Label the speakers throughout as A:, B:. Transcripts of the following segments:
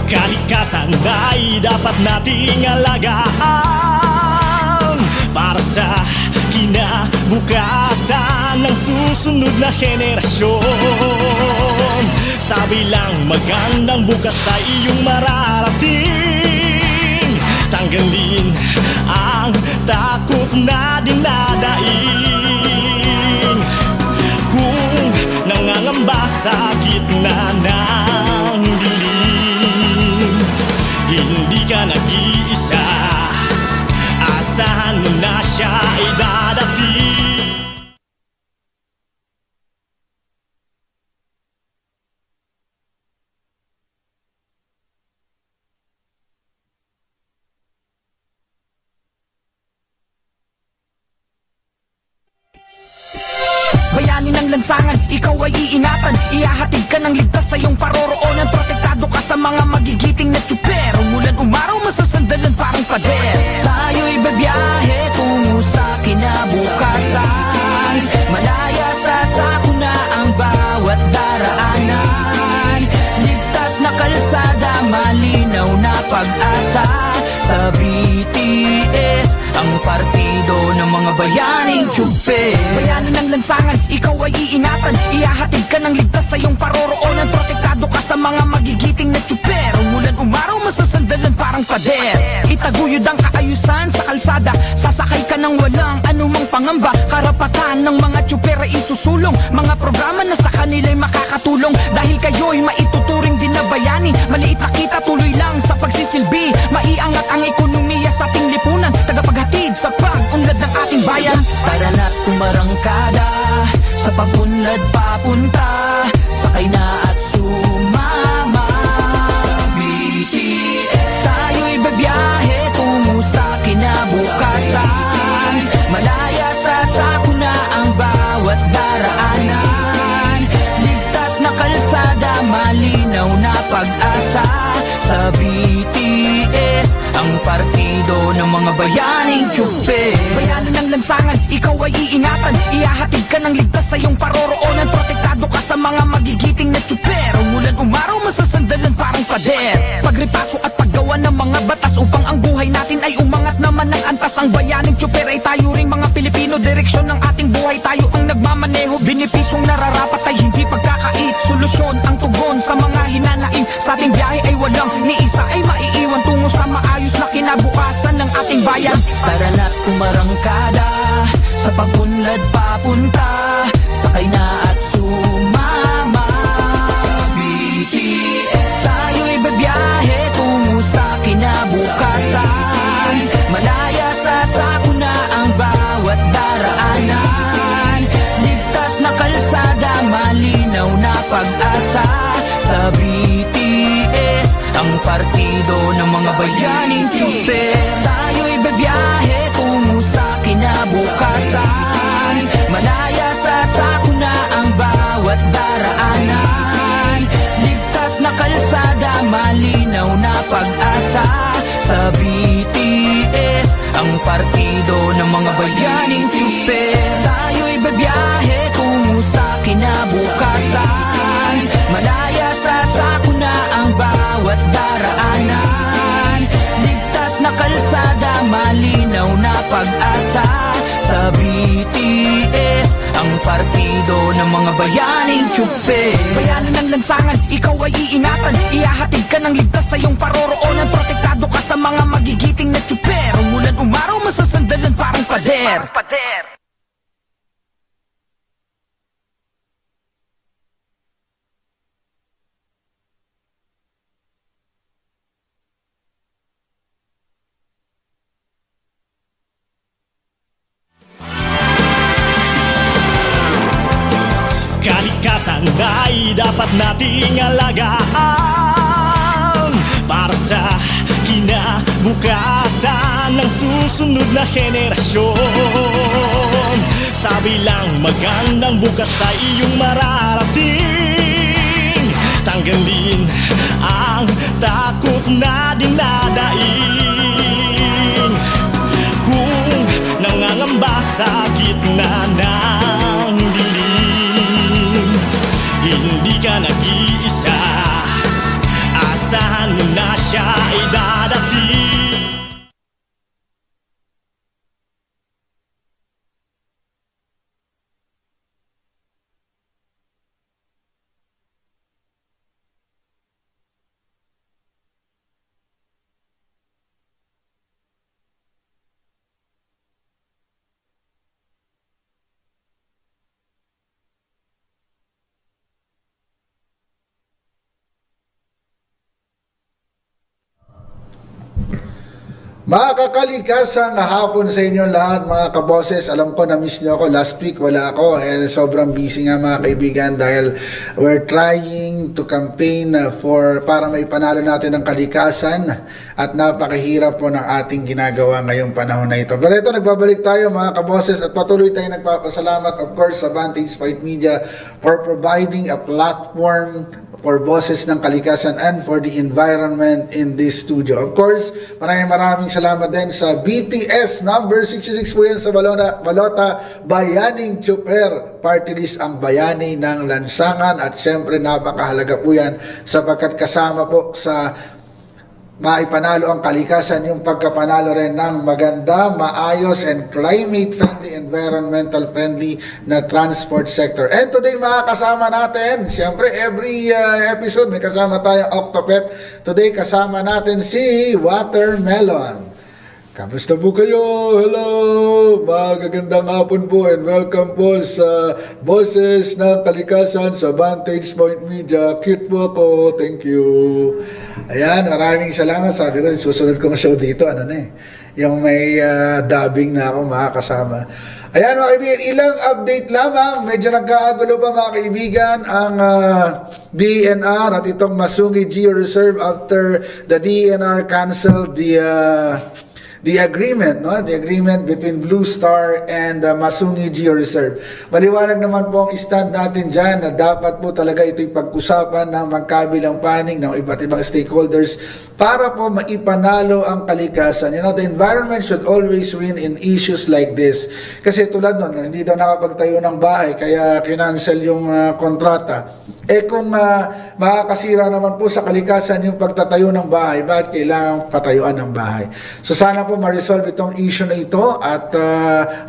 A: Kalikasan ay dapat nating alagaan para sa kinabukasan ng susunod na henerasyon. Sabi lang magandang bukas sa iyong mararating. Tanggalin ang takot na dinadaing. Kung nangangamba sa gitna ng dilim, hindi ka nag-iisa. Asahan mo na siya ay dadating.
B: Bayani ng lansangan, ikaw ay iingatan. Ihahatid ka ng ligtas sa iyong paroroonan. Protektado ka sa mga magigiting na tsuper. Umulan umaraw, masasandalan parang pader. Tayo'y babiyahe tungo sa kinabukasan. Malaya sa sakuna ang bawat daraanan. Ligtas na kalsada, malinaw na pag-asa. Sa BTS, ang partido ng mga bayaning tsuper. Bayani ng lansangan, ikaw ay iingatan. Ihahatid ka ng ligtas sa iyong paroroonan. Protektado ka sa mga magigiting na tsuper. Umulan umaraw, masasandalan parang pader. Itaguyod ang kaayusan sa kalsada. Sasakay ka ng walang anumang pangamba. Karapatan ng mga tsuper ay isusulong. Mga programa na sa kanila'y makakatulong. Dahil kayo'y maituturing din na bayani. Maliit na kita, tuloy lang sa pagsisilbi. Maiangat ang ekonomiya sa ating lipunan. Tagapaghatid sa pag-unlad ng ating bayan. Tara na't umarangkada sa pag-unlad papunta. Sakay na at sumama sa BTS. Tayo'y babiyahe tungo sa kinabukasan. Malaya sa sakuna ang bawat daraanan. Ligtas na kalsada, malinaw na pag-asa. Sa BTS, ang partido ng mga bayaning tsuper. Bayani ng lansangan, ikaw ay iingatan. Ihahatid ka ng ligtas sa iyong paroroonan. Protektado ka sa mga magigiting na tsuper. Umulan umaraw, masasandalan parang pader. Pagripaso at paggawa ng mga batas upang ang buhay natin ay umangat naman ng antas. Ang bayaning tsuper ay tayo ring mga Pilipino. Direksyon ng ating buhay, tayo ang nagmamaneho. Binipisyong nararapat ay hindi pagkakait. Solusyon ang tugon sa mga hinanaing. Sa ating biyahe ay walang ni isa ay maiiwan tungo sa maayos na kinabukasan ng ating bayan. Tara na't umarangkada sa pag-unlad papunta. Sakay na at sumama sa BTS. Tayo'y babiyahe tungo sa kinabukasan. Malaya sa sakuna ang bawat daraanan. Ligtas na kalsada, malinaw na pag-asa. Sa BTS, ang partido ng mga bayaning tsuper. Tayo'y babiyahe tungo sa kinabukasan. Malaya sa sakuna ang bawat daraanan. Ligtas na kalsada, malinaw na pag-asa. Sa BTS, ang partido ng mga bayaning tsuper. Tayo'y babiyahe tungo sa kinabukasan. Malaya sa sakuna ang bawat daraanan. Ligtas na kalsada, malinaw na pag-asa. Sa BTS, ang partido ng mga bayaning tsuper. Bayani ng lansangan, ikaw ay iingatan. Ihahatid ka ng ligtas sa iyong paroroonan. Protektado ka sa mga magigiting na tsuper. Umulan umaraw, masasandalan parang pader.
A: Kalikasan ay dapat nating alagaan para sa kinabukasan ng susunod na henerasyon. Sabi lang magandang bukas sa iyong mararating. Tanggalin ang takot na dinadaing. Kung nangangamba sa gitna ng dilim, hindi ka nag-iisa. Asahan na siya ay dadating.
C: Mga kakalikasan, hapon sa inyo lahat mga kaboses. Alam ko na-miss nyo ako. Last week wala ako. Sobrang busy nga mga kaibigan dahil we're trying to campaign para maipanalo natin ang kalikasan at napakahirap po ng ating ginagawa ngayong panahon na ito. Pero ito, nagbabalik tayo mga kaboses at patuloy tayo nagpapasalamat of course sa Vantage Point Media for providing a platform for boses ng kalikasan and for the environment in this studio. Of course, maraming salamat din sa BTS number 66 po yan sa Balota Bayaning Chuper Party List, ang bayani ng lansangan, at syempre napakahalaga po yan sapagkat kasama po sa maipanalo ang kalikasan yung pagkapanalo rin ng maganda, maayos, and climate-friendly, environmental-friendly na transport sector. And today makakasama natin, siyempre every episode may kasama tayong Octopet. Today kasama natin si Watermelon. Kamusta po kayo? Hello! Magagandang hapon po and welcome po sa Boses ng Kalikasan sa Vantage Point Media. Cute po ako. Thank you. Ayan, maraming salamat. Sabi ko, susunod kong show dito, yung may dubbing na ako makakasama. Ayan mga kaibigan, ilang update lamang. Medyo nagkaagulo pa mga kaibigan ang DENR at itong Masungi Geo Reserve after the DENR canceled the agreement, the agreement between Blue Star and Masungi Geo Reserve. Maliwanag naman po ang stand natin dyan na dapat po talaga ito'y pag-usapan ng magkabilang panig ng iba't ibang stakeholders para po maipanalo ang kalikasan. The environment should always win in issues like this. Kasi tulad nun, hindi daw nakapagtayo ng bahay kaya kinancel yung kontrata. Kung makakasira naman po sa kalikasan yung pagtatayo ng bahay, bakit kailangan patayuan ng bahay? So sana po ma-resolve itong issue na ito at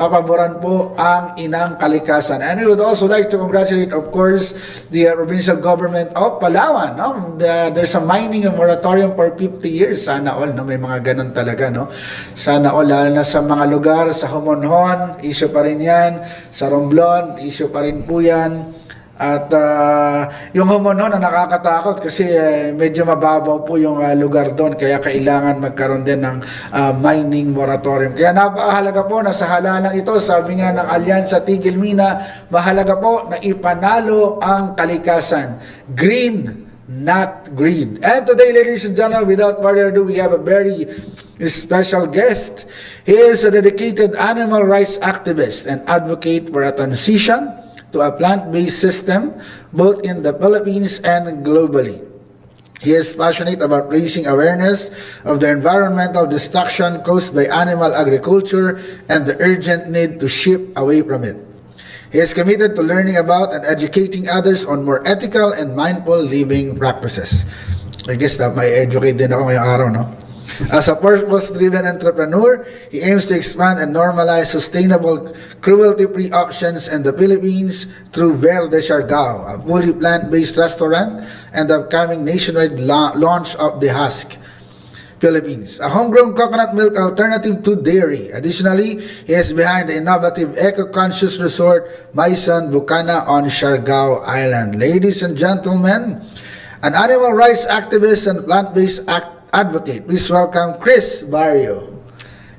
C: apaboran po ang inang kalikasan. And we would also like to congratulate, of course, the provincial government of Palawan. There's a mining moratorium for 50 years. Sana all, may mga ganun talaga. Sana all, lalo na sa mga lugar, sa Homonhon, issue pa rin yan. Sa Romblon, issue pa rin po yan. At yung Homonhon na nakakatakot kasi medyo mababaw po yung lugar doon, kaya kailangan magkaroon din ng mining moratorium. Kaya napakahalaga po na sa halalang ito, sabi nga ng Alyansa Tigil Mina, mahalaga po na ipanalo ang kalikasan. Green, not greed. And today, ladies and gentlemen, without further ado, we have a very special guest. He is a dedicated animal rights activist and advocate for a transition to a plant-based system both in the Philippines and globally. He is passionate about raising awareness of the environmental destruction caused by animal agriculture and the urgent need to shift away from it. He is committed to learning about and educating others on more ethical and mindful living practices. I guess that may educate din ako ngayong araw, As a purpose-driven entrepreneur, he aims to expand and normalize sustainable, cruelty-free options in the Philippines through Verde Siargao, a fully plant-based restaurant, and the upcoming nationwide launch of the Husk Philippines, a homegrown coconut milk alternative to dairy. Additionally, he is behind the innovative eco-conscious resort Maison Bucana on Siargao Island. Ladies and gentlemen, an animal rights activist and plant-based advocate, please welcome Chris Barriou.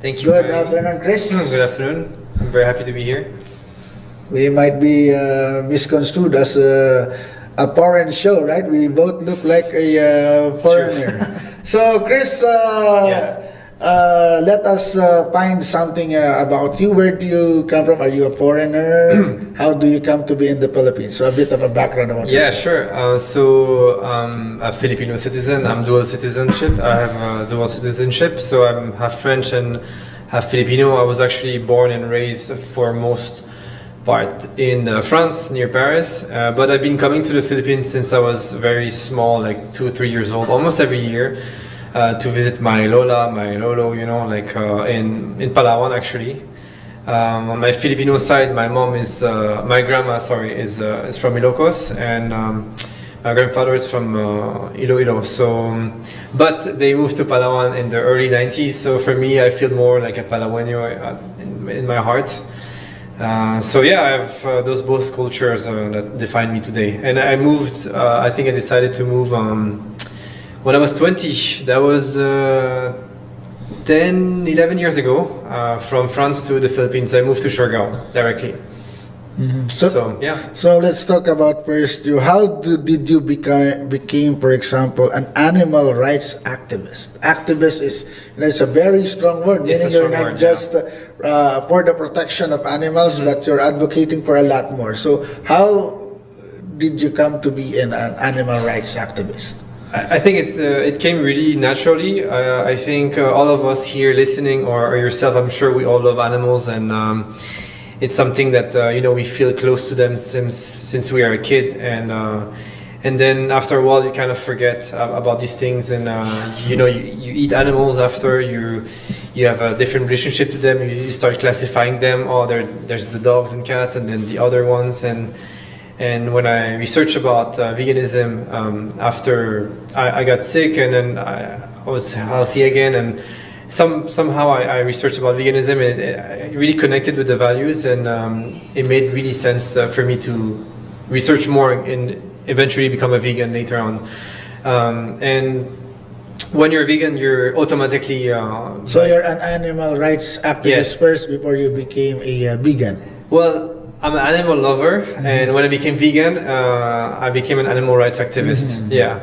D: Thank you.
C: Good afternoon, Chris.
D: Good afternoon. I'm very happy to be here.
C: We might be misconstrued as a foreign show, right? We both look like a foreigner. So, Chris,
D: Yes.
C: let us find something about you. Where do you come from? Are you a foreigner? How do you come to be in the Philippines? So a bit of a background about
D: Yeah,
C: yourself.
D: sure. So I'm a Filipino citizen. I'm dual citizenship. I have dual citizenship. So I'm half French and half Filipino. I was actually born and raised for most part in France near Paris, but I've been coming to the Philippines since I was very small, like 2 or 3 years old, almost every year, to visit my Lola, my Lolo, you know, like in Palawan actually. On my Filipino side, my mom is, my grandma, sorry, is from Ilocos, and my grandfather is from Iloilo. So, but they moved to Palawan in the early 90s. So for me, I feel more like a Palaweño in my heart. So yeah, I have those both cultures that define me today. And I moved. I think I decided to move when I was 20. That was 10, 11 years ago. From France to the Philippines, I moved to Siargao directly. So yeah.
C: So let's talk about first you. How did you became, for example, an animal rights activist? Activist is, it's a very strong word.
D: It's a
C: Meaning you're
D: strong
C: not
D: word,
C: just for the protection of animals, but you're advocating for a lot more. So how did you come to be an animal rights activist?
D: I think it came really naturally. I think all of us here listening, or yourself, I'm sure we all love animals, and it's something that you know, we feel close to them since we are a kid, and then after a while you kind of forget about these things, and you know, you eat animals after you have a different relationship to them. You start classifying them. Oh, there's the dogs and cats, and then the other ones, and when I researched about veganism, after I got sick and then I was healthy again, and somehow I researched about veganism, and it really connected with the values, and it made really sense for me to research more and eventually become a vegan later on. And when you're vegan, you're automatically...
C: So you're an animal rights activist
D: Yes.
C: first before you became a vegan?
D: Well, I'm an animal lover, and when I became vegan, I became an animal rights activist. Yeah,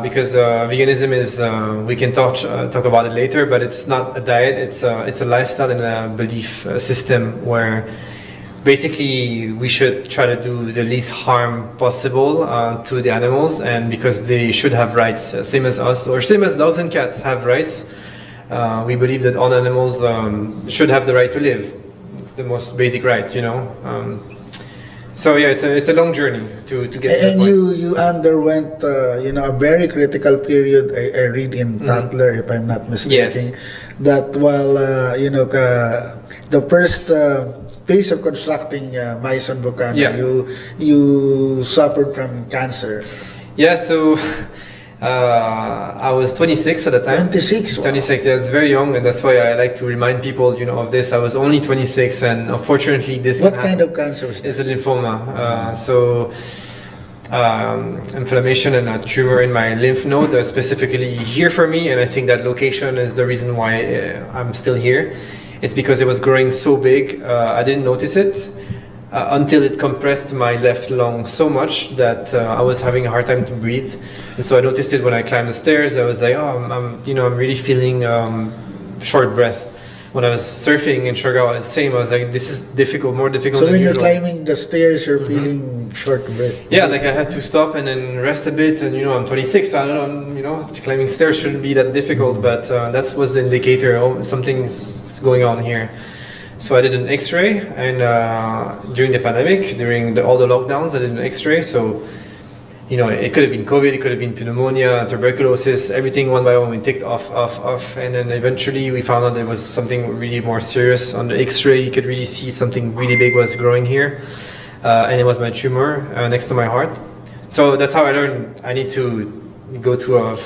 D: because veganism is we can talk about it later, but it's not a diet. It's a lifestyle and a belief system where basically we should try to do the least harm possible to the animals, and because they should have rights, same as us, or same as dogs and cats have rights. We believe that all animals should have the right to live. The most basic right, you know. So yeah, it's a long journey to get to that
C: And
D: point.
C: you underwent you know, a very critical period. I read in Tatler, if I'm not mistaken, that while you know, the first phase of constructing Bison Volcano,
D: Yeah.
C: you suffered from cancer.
D: Yeah, so I was 26 at the time.
C: 26. Wow.
D: 26, yeah, it's very young, and that's why I like to remind people, you know, of this. I was only 26, and unfortunately, this
C: What
D: can
C: kind
D: happen.
C: of cancer is that?
D: It's a lymphoma. Inflammation and a tumor in my lymph node, specifically here for me, and I think that location is the reason why I'm still here. It's because it was growing so big, I didn't notice it until it compressed my left lung so much that I was having a hard time to breathe. And so I noticed it when I climbed the stairs. I was like, oh, I'm really feeling short breath. When I was surfing in Siargao, it's the same. I was like, this is difficult, more difficult
C: So
D: than
C: when you're
D: usual.
C: climbing the stairs, you're feeling short of breath.
D: Yeah, like I had to stop and then rest a bit, and you know, I'm 26, I don't know, you know, climbing stairs shouldn't be that difficult, but that was the indicator, oh, something's going on here. So I did an X-ray, and during the pandemic, during all the lockdowns, I did an X-ray, so, you know, it could have been COVID, it could have been pneumonia, tuberculosis, everything one by one we ticked off, and then eventually we found out there was something really more serious. On the X-ray, you could really see something really big was growing here, and it was my tumor next to my heart. So that's how I learned I need to go to a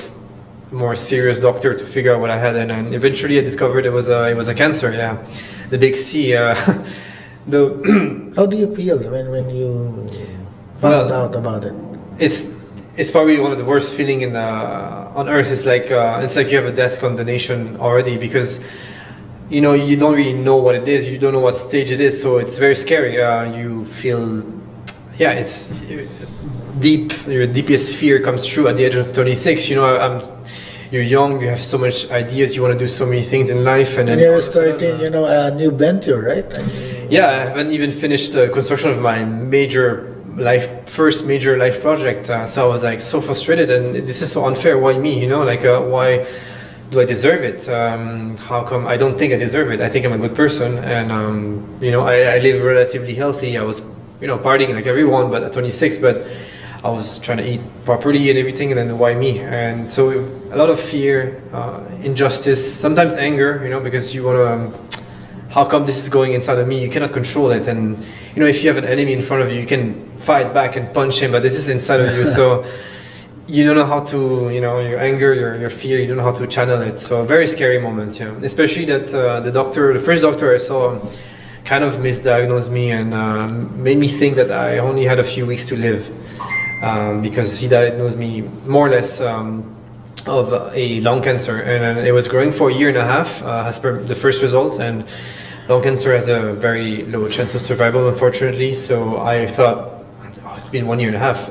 D: more serious doctor to figure out what I had, and then eventually I discovered it was a cancer. Yeah, the big C.
C: How do you feel when you found out about it?
D: It's probably one of the worst feeling on earth. It's like you have a death condemnation already, because you know, you don't really know what it is, you don't know what stage it is, so it's very scary. You feel, yeah, it's deep. Your deepest fear comes true at the age of 26. You know, you're young, you have so much ideas, you want to do so many things in life, and then
C: You're starting, you know, a new venture, right?
D: yeah, I haven't even finished the construction of my first major life project. So I was like so frustrated, and this is so unfair. Why me? You know, like why do I deserve it? How come I don't think I deserve it? I think I'm a good person, and I live relatively healthy. I was partying like everyone, but at 26, but I was trying to eat properly and everything, and then why me? And so a lot of fear, injustice, sometimes anger, because you want to, how come this is going inside of me? You cannot control it. And, if you have an enemy in front of you, you can fight back and punch him, but this is inside of you. So you don't know how to, your anger, your fear, you don't know how to channel it. So very scary moment, yeah. Especially that the first doctor I saw kind of misdiagnosed me and made me think that I only had a few weeks to live. Because he diagnosed me more or less of a lung cancer, and it was growing for a year and a half as per the first result, and lung cancer has a very low chance of survival, unfortunately. So I thought, it's been 1 year and a half,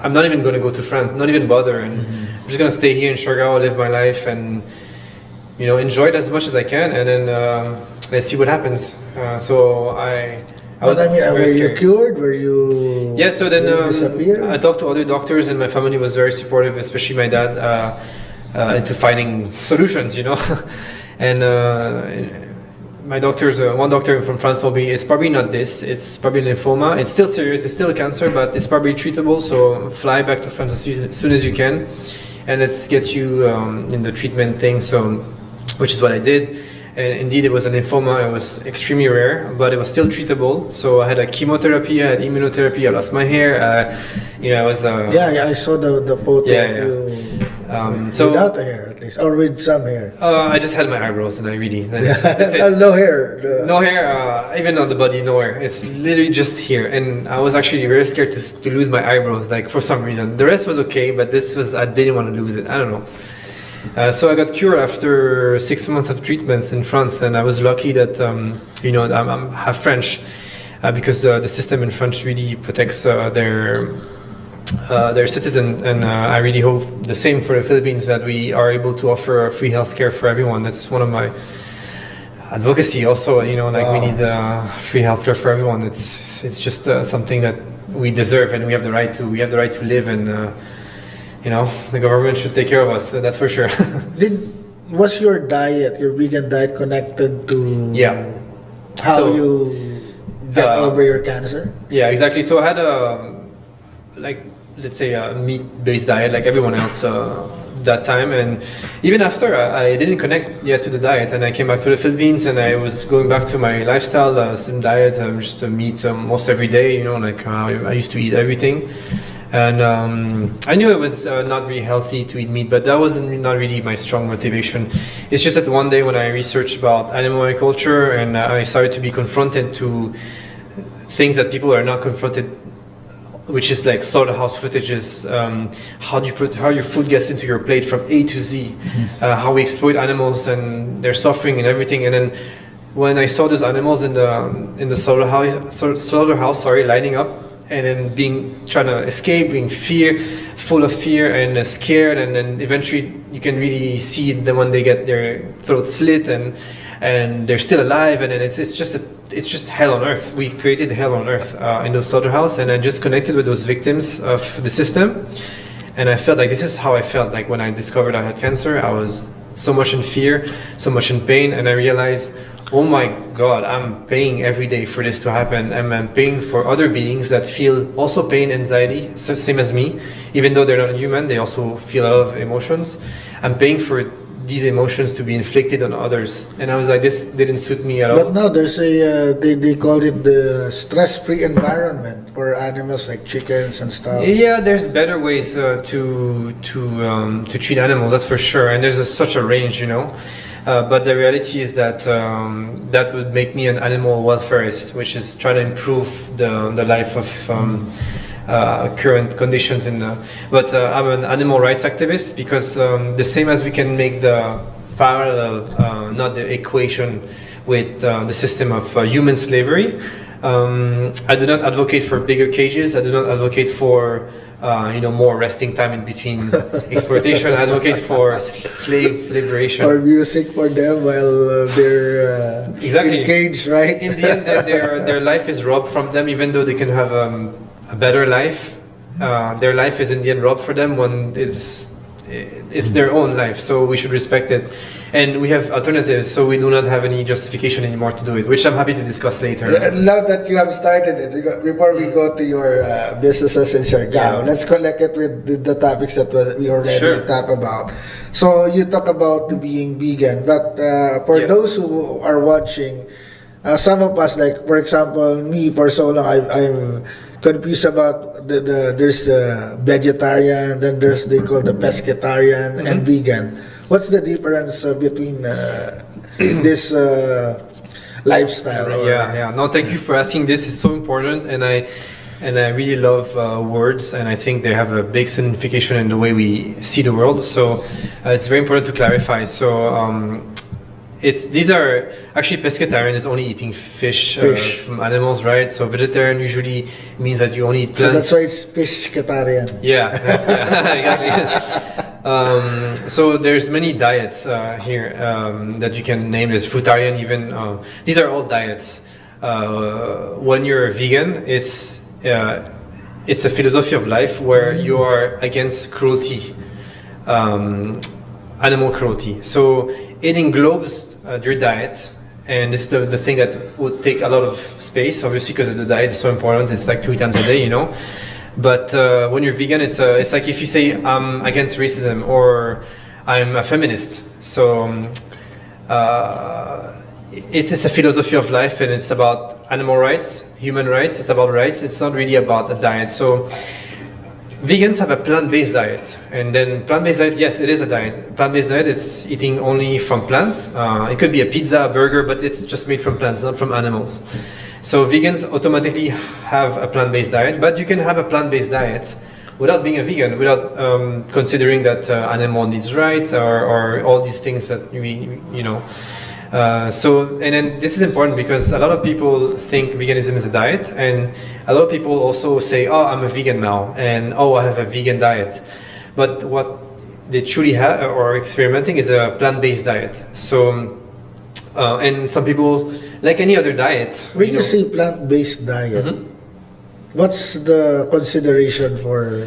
D: I'm not even going to go to France, not even bother, and I'm just going to stay here in Surigao, live my life, and enjoy it as much as I can, and then let's see what happens.
C: But were you cured? Were you?
D: Yeah, so then
C: disappear?
D: I talked to other doctors, and my family was very supportive, especially my dad, into finding solutions, and my doctors, one doctor from France told me it's probably not this, it's probably lymphoma. It's still serious, it's still a cancer, but it's probably treatable. So fly back to France as soon as you can, and let's get you in the treatment thing. So, which is what I did. And indeed, it was a lymphoma. It was extremely rare, but it was still treatable. So I had a chemotherapy, I had immunotherapy, I lost my hair. I was.
C: I saw the photo. Without the hair, at least, or with some hair.
D: I just had my eyebrows, and I really.
C: No hair.
D: No hair. Even on the body, no hair. It's literally just here, and I was actually very scared to lose my eyebrows, like for some reason. The rest was okay, but I didn't want to lose it. I don't know. So I got cured after 6 months of treatments in France, and I was lucky that I'm half French, because the system in France really protects their citizen, and I really hope the same for the Philippines, that we are able to offer free healthcare for everyone. That's one of my advocacy also. We need free healthcare for everyone. It's just something that we deserve, and we have the right to live, and. The government should take care of us, that's for sure.
C: Was your diet, your vegan diet, connected to how you get over your cancer?
D: Yeah, exactly. So I had let's say a meat-based diet like everyone else that time, and even after I didn't connect yet to the diet, and I came back to the Philippines, and I was going back to my lifestyle, same diet, just meat almost every day, I used to eat everything. And I knew it was not really healthy to eat meat, but that wasn't not really my strong motivation. It's just that one day when I researched about animal agriculture, and I started to be confronted to things that people are not confronted, which is like slaughterhouse footages, how your food gets into your plate from A to Z, how we exploit animals and their suffering and everything. And then when I saw those animals in the slaughterhouse, lining up, and then trying to escape, being full of fear and scared, and then eventually you can really see them when they get their throats slit, and they're still alive, and then it's just hell on earth. We created hell on earth in those slaughterhouse, and I just connected with those victims of the system, and I felt like this is how I felt like when I discovered I had cancer. I was so much in fear, so much in pain, and I realized, oh my God, I'm paying every day for this to happen, and I'm paying for other beings that feel also pain, anxiety, so same as me. Even though they're not human, they also feel a lot of emotions. I'm paying for these emotions to be inflicted on others, and I was like, this didn't suit me at all.
C: But now there's they call it the stress-free environment for animals like chickens and stuff.
D: Yeah, there's better ways to treat animals, that's for sure, and there's such a range, but the reality is that that would make me an animal welfarist, which is trying to improve the life of current conditions. But I'm an animal rights activist, because the same as we can make the parallel, not the equation, with the system of human slavery. I do not advocate for bigger cages. I do not advocate for more resting time in between exploitation. I advocate for slave liberation.
C: Or music for them while they're
D: exactly.
C: in cage, right?
D: In the end, their life is robbed from them, even though they can have a better life. Their life is in the end robbed for them when it's their own life, so we should respect it. And we have alternatives, so we do not have any justification anymore to do it, which I'm happy to discuss later.
C: Now that you have started it, before we go to your businesses in Siargao, let's connect it with the topics that we already talked about. So you talk about being vegan, but for those who are watching, some of us, like for example, me, for so long, I'm confused about there's vegetarian, then there's they call the pescatarian and vegan. What's the difference between this lifestyle?
D: Yeah. No, thank you for asking. This is so important, and I really love words, and I think they have a big signification in the way we see the world. So it's very important to clarify. So these are actually pescatarian is only eating fish. From animals, right? So vegetarian usually means that you only eat plants.
C: So that's why it's fishcatarian.
D: Yeah, exactly. So there's many diets here that you can name. There's fruitarian even. These are all diets. When you're a vegan, it's a philosophy of life where you are against cruelty, animal cruelty. So it englobes your diet, and this is the thing that would take a lot of space, obviously, because the diet is so important. It's like 3 times a day, you know. But when you're vegan, it's like if you say I'm against racism or I'm a feminist. So it's a philosophy of life, and it's about animal rights, human rights. It's about rights. It's not really about a diet. So vegans have a plant-based diet, and then plant-based diet, yes, it is a diet. Plant-based diet is eating only from plants. It could be a pizza, a burger, but it's just made from plants, not from animals. So vegans automatically have a plant-based diet, but you can have a plant-based diet without being a vegan, without considering that animal needs rights or all these things that you know. And then this is important because a lot of people think veganism is a diet, and a lot of people also say, oh, I'm a vegan now, and oh, I have a vegan diet. But what they truly have or experimenting is a plant-based diet. So, and some people, like any other diet.
C: When you say plant-based diet, what's the consideration for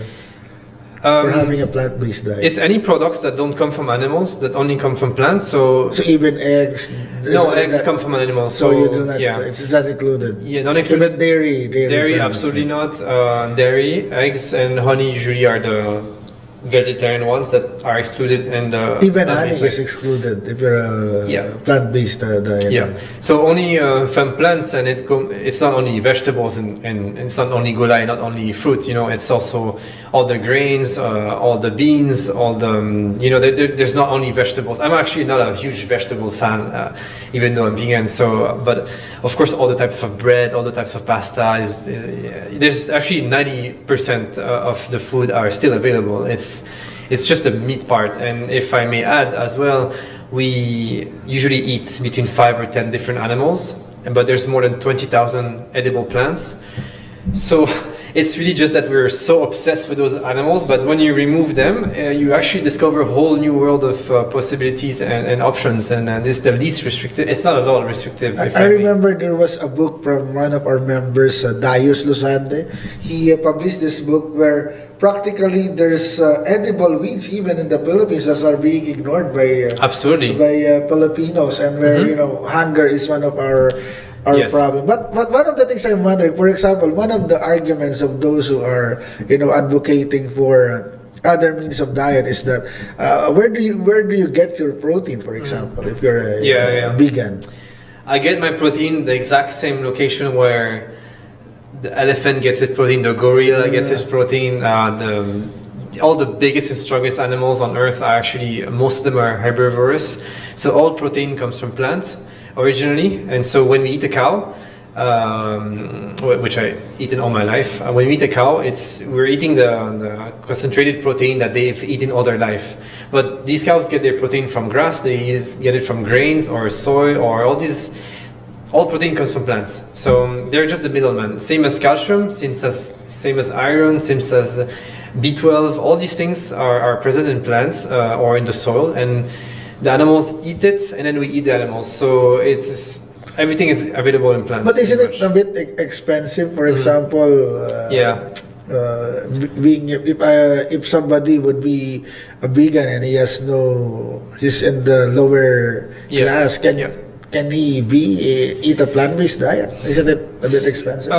C: having a plant-based diet?
D: It's any products that don't come from animals, that only come from plants. So
C: even eggs?
D: No, eggs come from animals.
C: So you do not, it's not included?
D: Yeah, not included.
C: Even dairy?
D: Dairy, absolutely not. Dairy, eggs, and honey usually are the vegetarian ones that are excluded, and
C: even honey is excluded if you're a plant-based diet.
D: Yeah, so only from plants, and it's not only vegetables and it's not only gulai, not only fruit. You know, it's also all the grains, all the beans, all the there's not only vegetables. I'm actually not a huge vegetable fan, even though I'm vegan. So, but of course, all the types of bread, all the types of pasta there's actually 90% of the food are still available. It's just the meat part, and if I may add as well, we usually eat between 5 or 10 different animals, but there's more than 20,000 edible plants. So it's really just that we're so obsessed with those animals, but when you remove them, you actually discover a whole new world of possibilities and options, and this is the least restrictive. It's not at all restrictive.
C: I remember there was a book from one of our members, Darius Luzande. He published this book where practically there's edible weeds even in the Philippines that are being ignored by Filipinos, and where hunger is one of our problem. But one of the things I'm wondering, for example, one of the arguments of those who are advocating for other means of diet is that where do you get your protein, for example, if you're a vegan?
D: I get my protein the exact same location where the elephant gets its protein, the gorilla gets its protein, all the biggest and strongest animals on earth are actually, most of them are herbivorous, so all protein comes from plants originally. And so when we eat a cow, which I eaten all my life, when we eat a cow, we're eating the concentrated protein that they've eaten all their life. But these cows get their protein from grass, they get it from grains or soy, or all protein comes from plants. So they're just the middleman. Same as calcium, same as iron, same as B12, all these things are present in plants or in the soil, and the animals eat it, and then we eat the animals. So everything is available in plants.
C: But isn't it a bit expensive? For example, being if somebody would be a vegan and he has he's in the lower
D: Yeah.
C: class, can he eat a plant-based diet? Isn't it a bit expensive?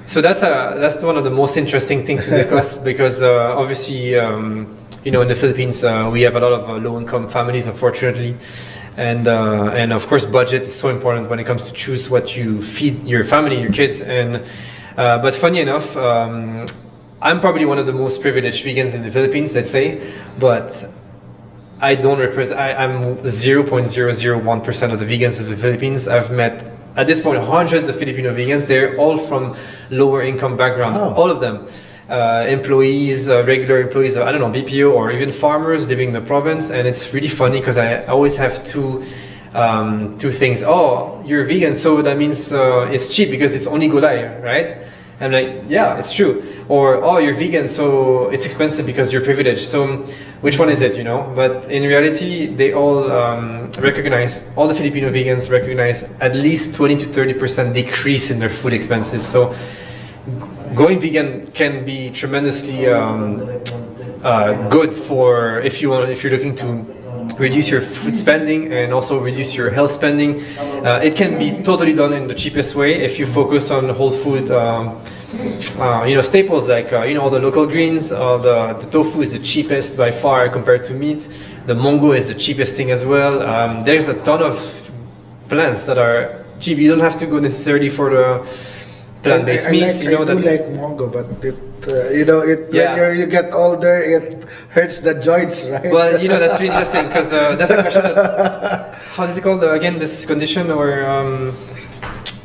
D: So that's one of the most interesting things to discuss because obviously in the Philippines we have a lot of low-income families, unfortunately, and of course budget is so important when it comes to choose what you feed your family, your kids, and but funny enough, I'm probably one of the most privileged vegans in the Philippines, let's say, but I don't represent. I'm 0.001% of the vegans of the Philippines. I've met at this point hundreds of Filipino vegans. They're all from lower income background.
C: Oh.
D: All of them, employees, regular employees. I don't know, BPO or even farmers living in the province. And it's really funny because I always have two things. Oh, you're vegan, so that means it's cheap because it's only gulay, right? I'm like, yeah, it's true. Or, oh, you're vegan, so it's expensive because you're privileged. So which one is it, But in reality, they all recognize, all the Filipino vegans recognize at least 20 to 30% decrease in their food expenses. So going vegan can be tremendously good for if you're looking to reduce your food spending and also reduce your health spending. It can be totally done in the cheapest way if you focus on whole food, staples like all the local greens. The tofu is the cheapest by far compared to meat. The mongo is the cheapest thing as well. There's a ton of plants that are cheap. You don't have to go necessarily for the plant-based meats.
C: I do like mango, but when you get older, it hurts the joints, right?
D: Well, that's really interesting because that's the question that, how is it called again, this condition or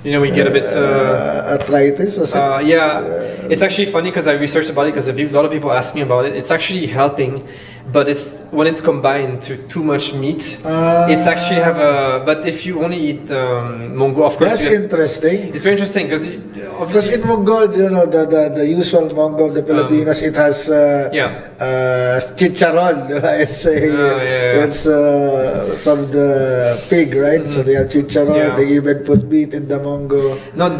D: we get a bit
C: arthritis or something.
D: It's actually funny because I researched about it because a lot of people ask me about it. It's actually helping, but it's when it's combined to too much meat, it's actually but if you only eat mongo, of course.
C: That's interesting.
D: It's very interesting because
C: Because in Mongo, the usual Mongo of the Filipinos, it has chicharron. It's from the pig, right? So they have chicharron.
D: Yeah.
C: They even put meat in the Mongo.
D: No,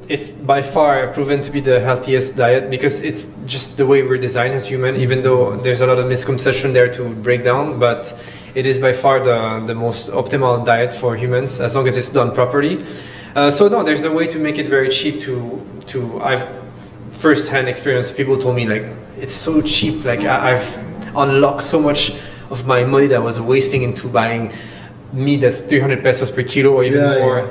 D: it's by far proven to be the healthiest diet because it's just the way we're designed as human. Even though there's a lot of misconception there to break down, but it is by far the most optimal diet for humans as long as it's done properly. So no, there's a way to make it very cheap. I've first-hand experience. People told me like it's so cheap. Like I've unlocked so much of my money that I was wasting into buying meat that's 300 pesos per kilo or even more.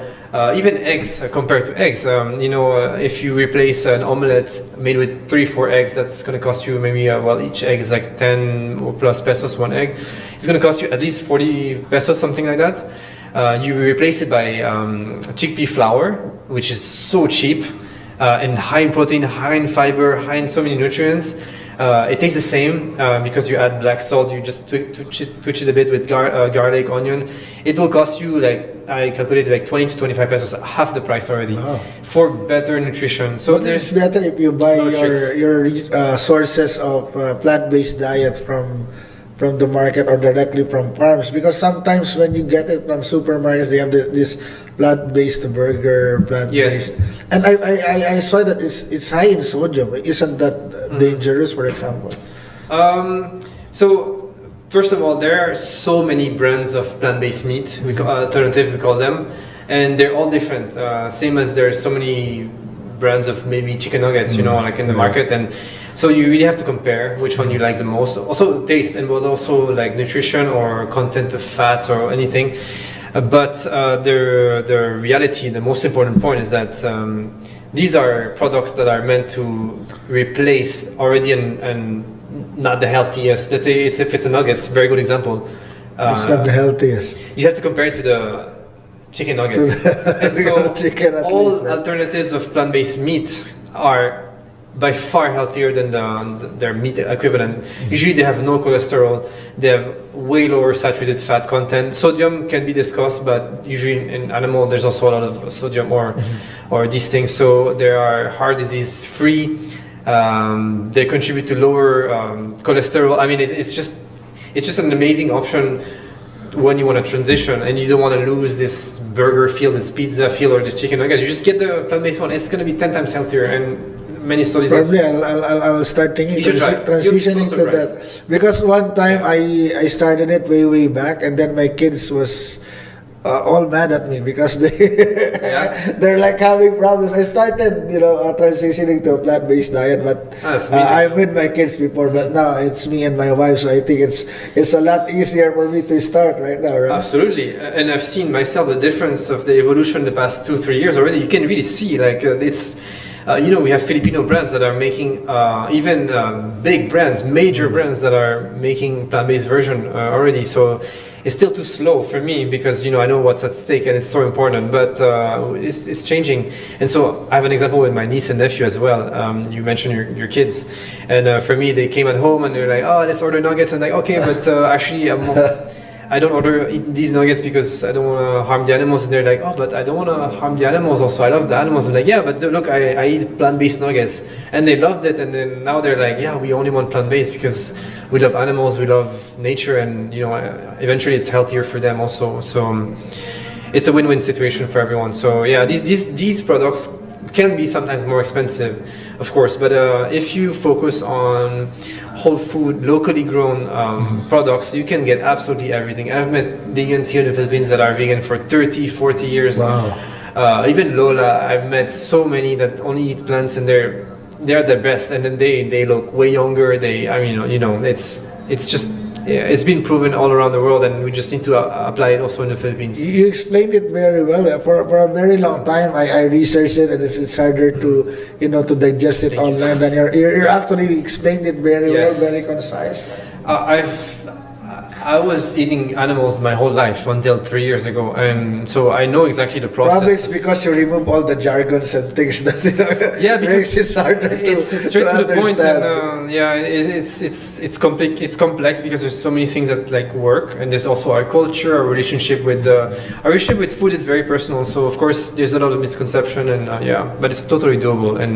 D: Even eggs compared to eggs. If you replace an omelette made with 3-4 eggs, that's going to cost you maybe each egg is like 10 or plus pesos, one egg. It's going to cost you at least 40 pesos, something like that. You replace it by chickpea flour, which is so cheap and high in protein, high in fiber, high in so many nutrients. It tastes the same because you add black salt. You just twitch it a bit with garlic, onion. It will cost you I calculated 20 to 25 pesos, half the price already for better nutrition. So
C: but it's better if you buy your sources of plant-based diet from the market or directly from farms, because sometimes when you get it from supermarkets, they have this plant-based burger, plant-based.
D: Yes.
C: And I saw that it's high in sodium. Isn't that dangerous, for example?
D: So first of all, there are so many brands of plant-based meat. We call them, and they're all different. Same as there's so many brands of maybe chicken nuggets, like in the market, and so you really have to compare which one you like the most. Also taste, and but also like nutrition or content of fats or anything. But the reality, the most important point is that these are products that are meant to replace already and not the healthiest. Let's say if it's a nuggets, very good example.
C: It's not the healthiest.
D: You have to compare it to the chicken nuggets. And so all alternatives of plant-based meat are by far healthier than their meat equivalent. Usually they have no cholesterol, they have way lower saturated fat content. Sodium can be discussed, but usually in animal there's also a lot of sodium or these things. So they are heart disease free. They contribute to lower cholesterol. I mean, it's just an amazing option when you want to transition and you don't want to lose this burger feel, this pizza feel, or this chicken nugget. You just get the plant-based one. It's going to be 10 times healthier and many studies.
C: Probably I'll start thinking
D: You should try.
C: transitioning
D: You'll be so
C: to that, because one time I started it way back, and then my kids was all mad at me because they're like having problems. I started transitioning to a plant-based diet, but
D: That's amazing.
C: I'm with my kids before, but now it's me and my wife, so I think it's a lot easier for me to start right now, right?
D: Absolutely, and I've seen myself the difference of the evolution the past 2-3 years already. You can really see it's. We have Filipino brands that are making even big brands, major brands that are making plant-based version already. So it's still too slow for me because I know what's at stake and it's so important. But it's changing. And so I have an example with my niece and nephew as well. You mentioned your kids, and for me they came at home and they're like, "Oh, let's order nuggets." And I'm like, "Okay, but actually I don't order these nuggets because I don't want to harm the animals." And they're like, "Oh, but I don't want to harm the animals also. I love the animals." I'm like, "Yeah, but look, I eat plant-based nuggets." And they loved it. And then now they're like, "Yeah, we only want plant-based because we love animals, we love nature, and eventually it's healthier for them also." So it's a win-win situation for everyone. So yeah, these products can be sometimes more expensive, of course, but if you focus on whole food, locally grown products, you can get absolutely everything. I've met vegans here in the Philippines that are vegan for 30-40 years.
C: Wow.
D: Even Lola, I've met so many that only eat plants, and they're the best, and then they look way younger. It's just it's been proven all around the world, and we just need to apply it also in the Philippines.
C: You explained it very well. For a very long time, I researched it, and it's harder to digest it online. And you're actually explained it very well,
D: Yes.
C: very concise.
D: I was eating animals my whole life until 3 years ago, and so I know exactly the process.
C: Probably it's because you remove all the jargons and things that
D: Yeah,
C: makes
D: because
C: it harder
D: it's
C: to
D: straight to the point,
C: understand.
D: and it's complex because there's so many things that work, and there's also our culture, our relationship with food is very personal. So of course there's a lot of misconception, and but it's totally doable, and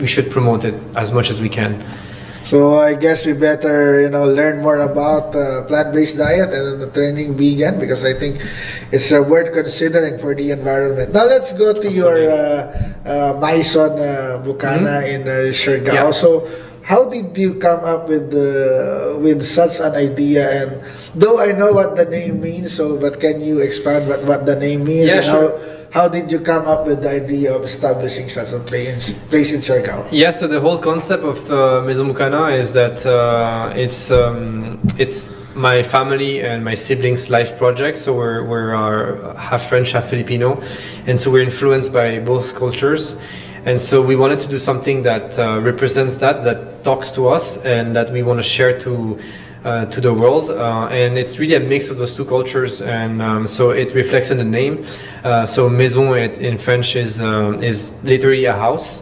D: we should promote it as much as we can.
C: So I guess we better learn more about plant-based diet and turning vegan, because I think it's worth considering for the environment. Now let's go to your Maison Bucana in Siargao.
D: Yeah.
C: So how did you come up with such an idea? And though I know what the name means, but can you expand what the name means?
D: Yeah,
C: and
D: sure.
C: How did you come up with the idea of establishing such a place in Siargao?
D: Yeah, so the whole concept of Maison Bucana is that it's my family and my siblings' life project. So we're half French, half Filipino, and so we're influenced by both cultures. And so we wanted to do something that represents that talks to us, and that we want to share to the world, and it's really a mix of those two cultures, and so it reflects in the name. So maison in French is literally a house,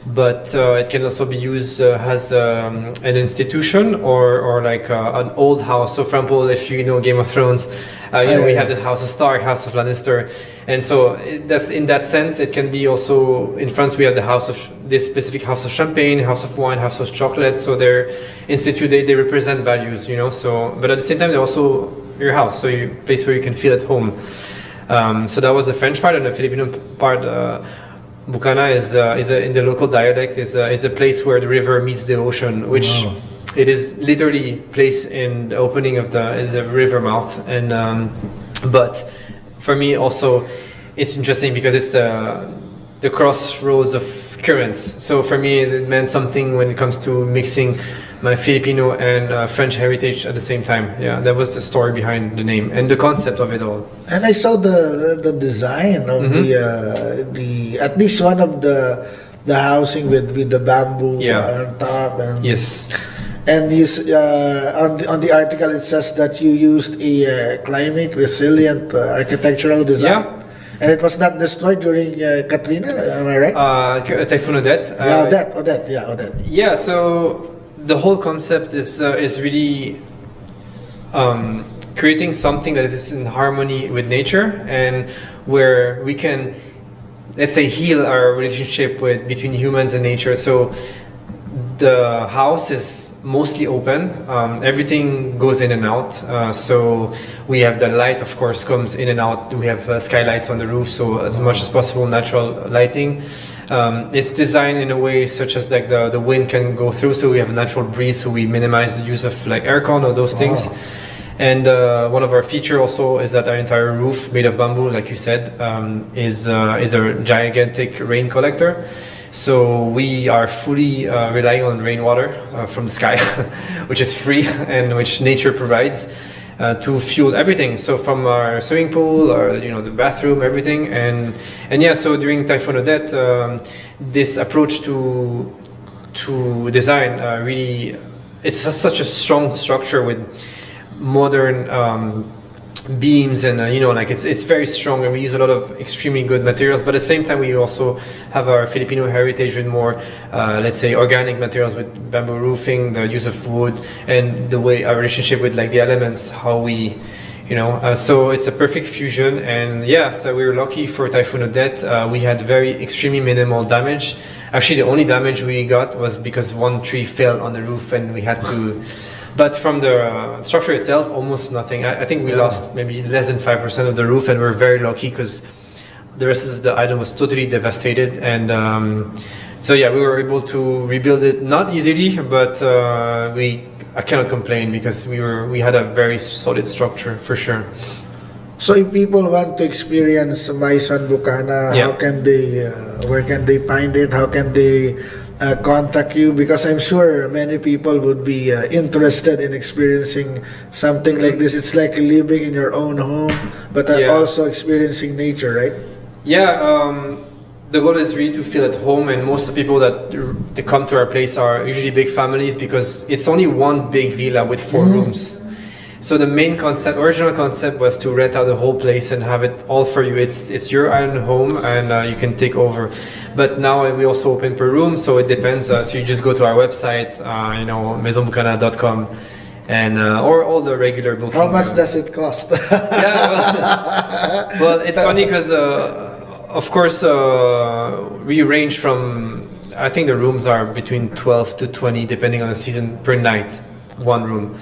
D: but it can also be used as an institution or like an old house. So for example, if you know Game of Thrones, we have the House of Stark, House of Lannister, and so that's in that sense. It can be also in France. We have the house of this specific house of champagne, house of wine, house of chocolate. So they're institute. They represent values, So, but at the same time, they're also your house, so a place where you can feel at home. So that was the French part, and the Filipino part. Bucana is in the local dialect is a place where the river meets the ocean, which.
C: Wow.
D: It is literally placed in the opening of the river mouth, and but for me also it's interesting because it's the crossroads of currents. So for me it meant something when it comes to mixing my Filipino and French heritage at the same time. Yeah, that was the story behind the name and the concept of it all.
C: And I saw the design of the at least one of the housing with the bamboo on top, and
D: Yes.
C: and you on the article it says that you used a climate resilient architectural design.
D: Yeah.
C: And it was not destroyed during Katrina, am I right?
D: Typhoon Odette.
C: Odette.
D: Yeah, so the whole concept is really creating something that is in harmony with nature, and where we can, let's say, heal our relationship between humans and nature. So The house is mostly open. Everything goes in and out. So we have the light, of course, comes in and out. We have skylights on the roof, so as much as possible natural lighting. It's designed in a way such as like the wind can go through, so we have a natural breeze, so we minimize the use of like aircon or those things. And one of our feature also is that our entire roof, made of bamboo, like you said, is a gigantic rain collector. So we are fully relying on rainwater from the sky, which is free and which nature provides to fuel everything. So from our swimming pool, or the bathroom, everything, and yeah. So during Typhoon Odette, this approach to design really, it's such a strong structure with modern beams and like it's very strong, and we use a lot of extremely good materials, but at the same time we also have our Filipino heritage with more let's say organic materials, with bamboo roofing, the use of wood, and the way our relationship with like the elements, how we so it's a perfect fusion. And yeah, so we were lucky for Typhoon Odette. We had very extremely minimal damage. Actually, the only damage we got was because one tree fell on the roof and we had to. But from the structure itself, almost nothing. I think we lost maybe less than 5% of the roof, and we're very lucky because the rest of the item was totally devastated. And so yeah, we were able to rebuild it, not easily, but I cannot complain because we had a very solid structure for sure.
C: So if people want to experience Bison Bucana,
D: Yeah.
C: how can they, where can they find it? How can they contact you? Because I'm sure many people would be interested in experiencing something like this. It's like living in your own home, but
D: Yeah.
C: also experiencing nature, right?
D: Yeah, the goal is really to feel at home, and most of the people that they come to our place are usually big families because it's only one big villa with 4 rooms. So the main original concept was to rent out the whole place and have it all for you. It's your own home, and you can take over. But now we also open per room, so it depends. So you just go to our website, maisonbucana.com, and or all the regular booking.
C: How much does it cost?
D: Well, it's funny because, of course, we range from, I think the rooms are between 12 to 20, depending on the season, per night, one room.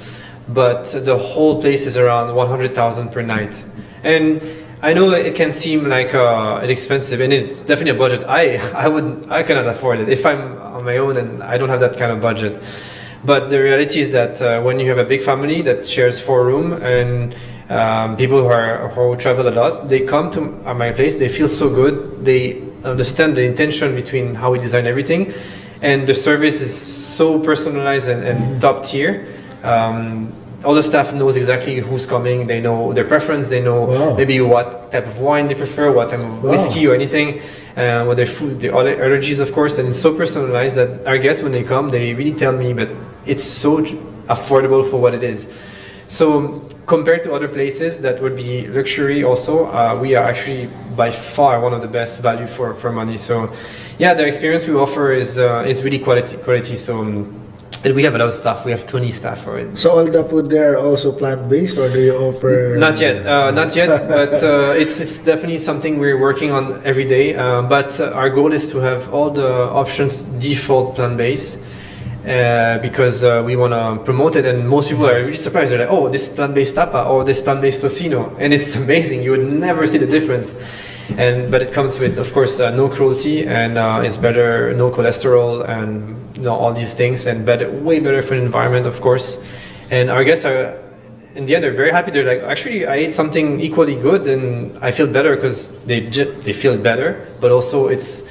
D: But the whole place is around 100,000 per night. And I know it can seem like it's expensive, and it's definitely a budget. I cannot afford it if I'm on my own and I don't have that kind of budget. But the reality is that when you have a big family that shares 4 rooms, and people who travel a lot, they come to my place, they feel so good, they understand the intention between how we design everything, and the service is so personalized and top tier. All the staff knows exactly who's coming. They know their preference. They know maybe what type of wine they prefer, what type of whiskey or anything, what their food, their allergies, of course. And it's so personalized that our guests, when they come, they really tell me that it's so affordable for what it is. So compared to other places that would be luxury also, we are actually by far one of the best value for money. So yeah, the experience we offer is really quality. So and we have a lot of staff. We have 20 staff for it.
C: So all the food there are also plant-based, or do you offer?
D: Not yet, but it's definitely something we're working on every day. But our goal is to have all the options default plant-based, because we want to promote it. And most people are really surprised. They're like, "Oh, this plant-based tapa or this plant-based tocino," and it's amazing. You would never see the difference. But it comes with, of course, no cruelty, and it's better, no cholesterol, and all these things, and way better for the environment, of course. And our guests are, in the end, they're very happy. They're like, actually, I ate something equally good, and I feel better because they feel better. But also, it's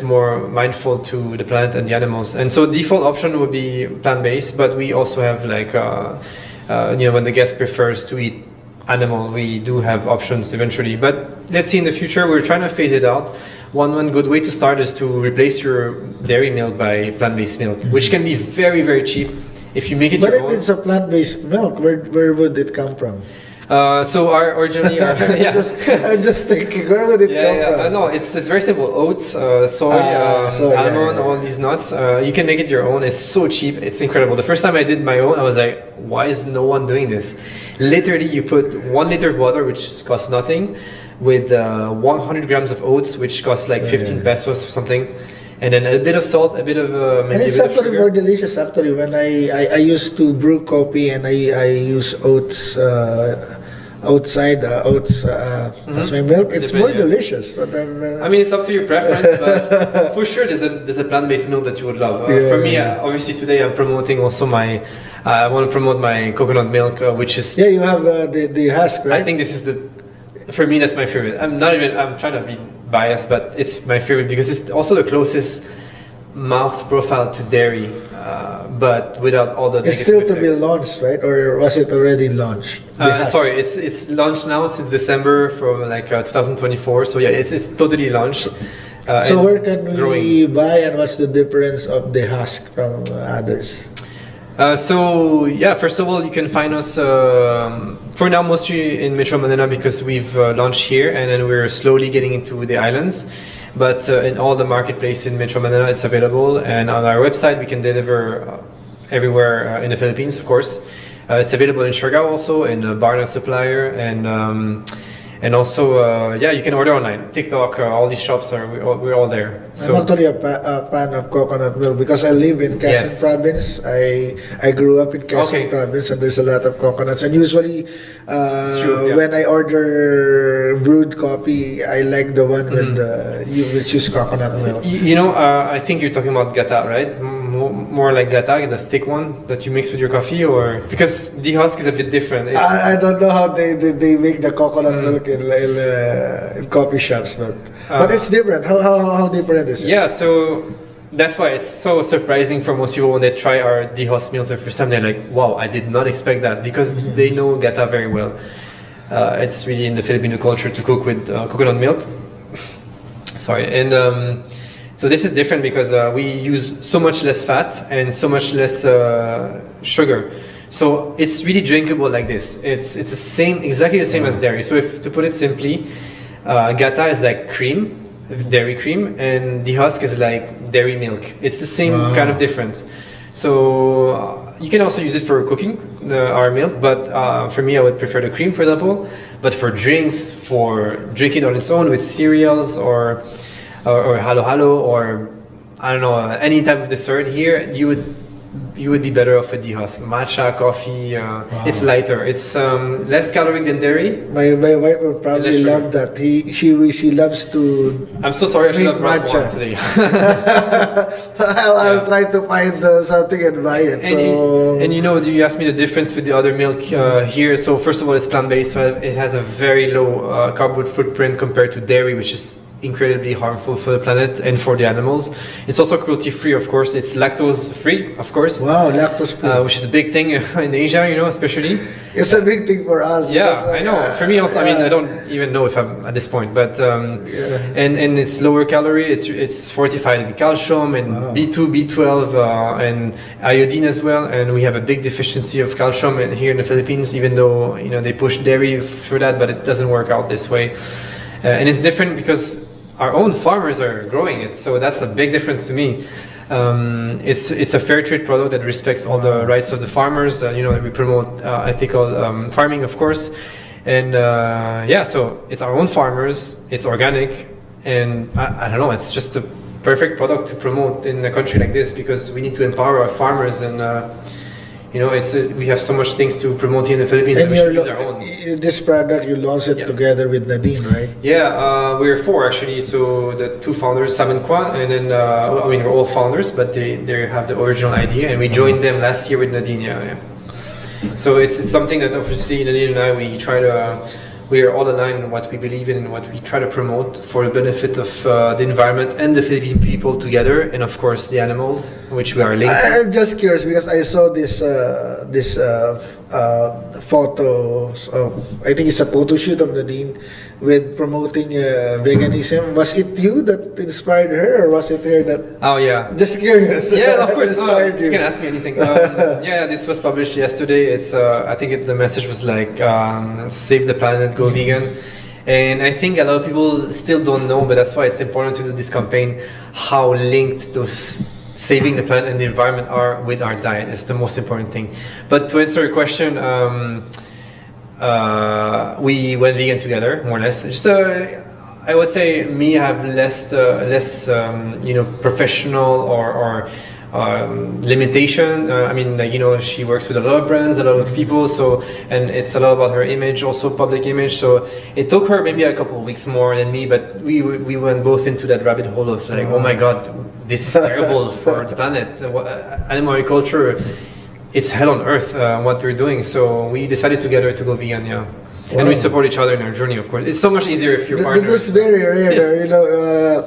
D: more mindful to the planet and the animals. And so, default option would be plant-based, but we also have like, when the guest prefers to eat animal, we do have options eventually, but let's see in the future. We're trying to phase it out. One good way to start is to replace your dairy milk by plant-based milk, which can be very, very cheap if you make it
C: But
D: your
C: if
D: own.
C: it's a plant-based milk, where would it come from?
D: So originally, yeah.
C: I'm just thinking, where would it come from?
D: No, it's very simple. Oats, soy, almond, all these nuts. You can make it your own. It's so cheap. It's incredible. The first time I did my own, I was like, why is no one doing this? Literally, you put 1 liter of water, which costs nothing, with 100 grams of oats, which costs like 15 pesos or something. and then a bit of salt, a bit of
C: And
D: maybe a
C: it's
D: bit of
C: actually
D: sugar.
C: more delicious actually when I used to brew coffee and I use oats outside oats as my milk. It's
D: Depend-
C: more
D: yeah.
C: delicious. But
D: I mean, it's up to your preference, but for sure, there's a plant-based milk that you would love. For me, obviously, today I'm promoting also my. I want to promote my coconut milk, which is.
C: yeah, you have the husk, right?
D: I think this is for me, that's my favorite. I'm trying to be biased, but it's my favorite because it's also the closest mouth profile to dairy, but without all the
C: it's
D: negative
C: still to be
D: effects.
C: launched, right? Or was it already launched? The husk.
D: Sorry, it's launched now since December from 2024. So yeah, it's totally launched.
C: So
D: and
C: where can we
D: growing.
C: buy and what's the difference of the husk from others?
D: So yeah, first of all, you can find us for now mostly in Metro Manila because we've launched here, and then we're slowly getting into the islands. But in all the marketplace in Metro Manila, it's available, and on our website we can deliver everywhere in the Philippines, of course. It's available in Siargao also, in Barna Supplier, and also yeah, you can order online. TikTok, all these shops we're all there.
C: I'm actually a fan of coconut milk because I live in Quezon
D: Yes.
C: Province. I grew up in Quezon
D: Okay.
C: Province, and there's a lot of coconuts. And usually,
D: true, yeah.
C: when I order brewed coffee, I like the one with which is coconut milk.
D: You know, I think you're talking about gata, right? More like gata, the thick one that you mix with your coffee, or because the husk is a bit different. It's,
C: I don't know how they make the coconut milk in coffee shops, but it's different. How different is it?
D: yeah, so that's why it's so surprising for most people when they try our dehusk milk the first time. They're like, "Wow, I did not expect that," because they know gata very well. It's really in the Filipino culture to cook with coconut milk. Sorry, and so this is different because we use so much less fat and so much less sugar. So it's really drinkable like this. It's the same, exactly the same as dairy. So if to put it simply, gata is like cream, dairy cream, and the husk is like dairy milk. It's the same kind of difference. So you can also use it for cooking our milk, but for me, I would prefer the cream, for example. But for drinks, for drinking on its own with cereals or halo-halo, or I don't know, any type of dessert here, you would be better off with dehusk. Matcha, coffee, it's lighter. It's less caloric than dairy.
C: My wife would probably
D: Less sugar.
C: love that. She loves to.
D: I'm so sorry, I should have
C: Make
D: brought
C: matcha.
D: one today.
C: I'll try to find something and buy it.
D: And you know, you asked me the difference with the other milk here. So first of all, it's plant-based, so it has a very low carbon footprint compared to dairy, which is incredibly harmful for the planet and for the animals. It's also cruelty-free, of course. It's lactose-free, of course,
C: Wow, lactose free.
D: which is a big thing in Asia, you know, especially.
C: It's a big thing for us.
D: Yeah,
C: because,
D: I know. For me also, I mean, I don't even know if I'm at this point, but and it's lower calorie. It's fortified in calcium and B2, B12, and iodine as well. And we have a big deficiency of calcium here in the Philippines, even though they push dairy for that, but it doesn't work out this way. And it's different because our own farmers are growing it, so that's a big difference to me. It's a fair trade product that respects all the rights of the farmers. We promote ethical farming, of course, and so it's our own farmers. It's organic, and I don't know. It's just a perfect product to promote in a country like this because we need to empower our farmers and. We have so much things to promote here in the Philippines, and we should use our own.
C: This product you launched it together with Nadine, right?
D: Yeah, we're four actually. So the two founders, Sam and Kwan, and then we're all founders, but they have the original idea, and we joined them last year with Nadine. Yeah. So it's something that obviously Nadine and I we are all aligned in what we believe in and what we try to promote for the benefit of the environment and the Philippine people together, and of course the animals, which we are linked to.
C: I'm just curious because I saw this photos of, I think it's a photo shoot of Nadine with promoting veganism. Was it you that inspired her, or was it her that?
D: Oh yeah.
C: Just curious.
D: Yeah, of course. No,
C: inspired
D: you can ask me anything. Yeah, this was published yesterday. It's I think the message was like save the planet, go vegan. And I think a lot of people still don't know, but that's why it's important to do this campaign, how linked those saving the planet and the environment are with our diet. It's the most important thing. But to answer your question, we went vegan together, more or less. Just I would say me have less professional or limitation. I mean, like, she works with a lot of brands, a lot of people, so, and it's a lot about her image, also public image. So it took her maybe a couple of weeks more than me, but we went both into that rabbit hole of like, oh my God, this is terrible for the planet. Animal agriculture, it's hell on earth what we're doing. So we decided together to go vegan. Yeah.
C: Wow.
D: And we support each other in our journey, of course. It's so much easier if your partner.
C: It's very rare,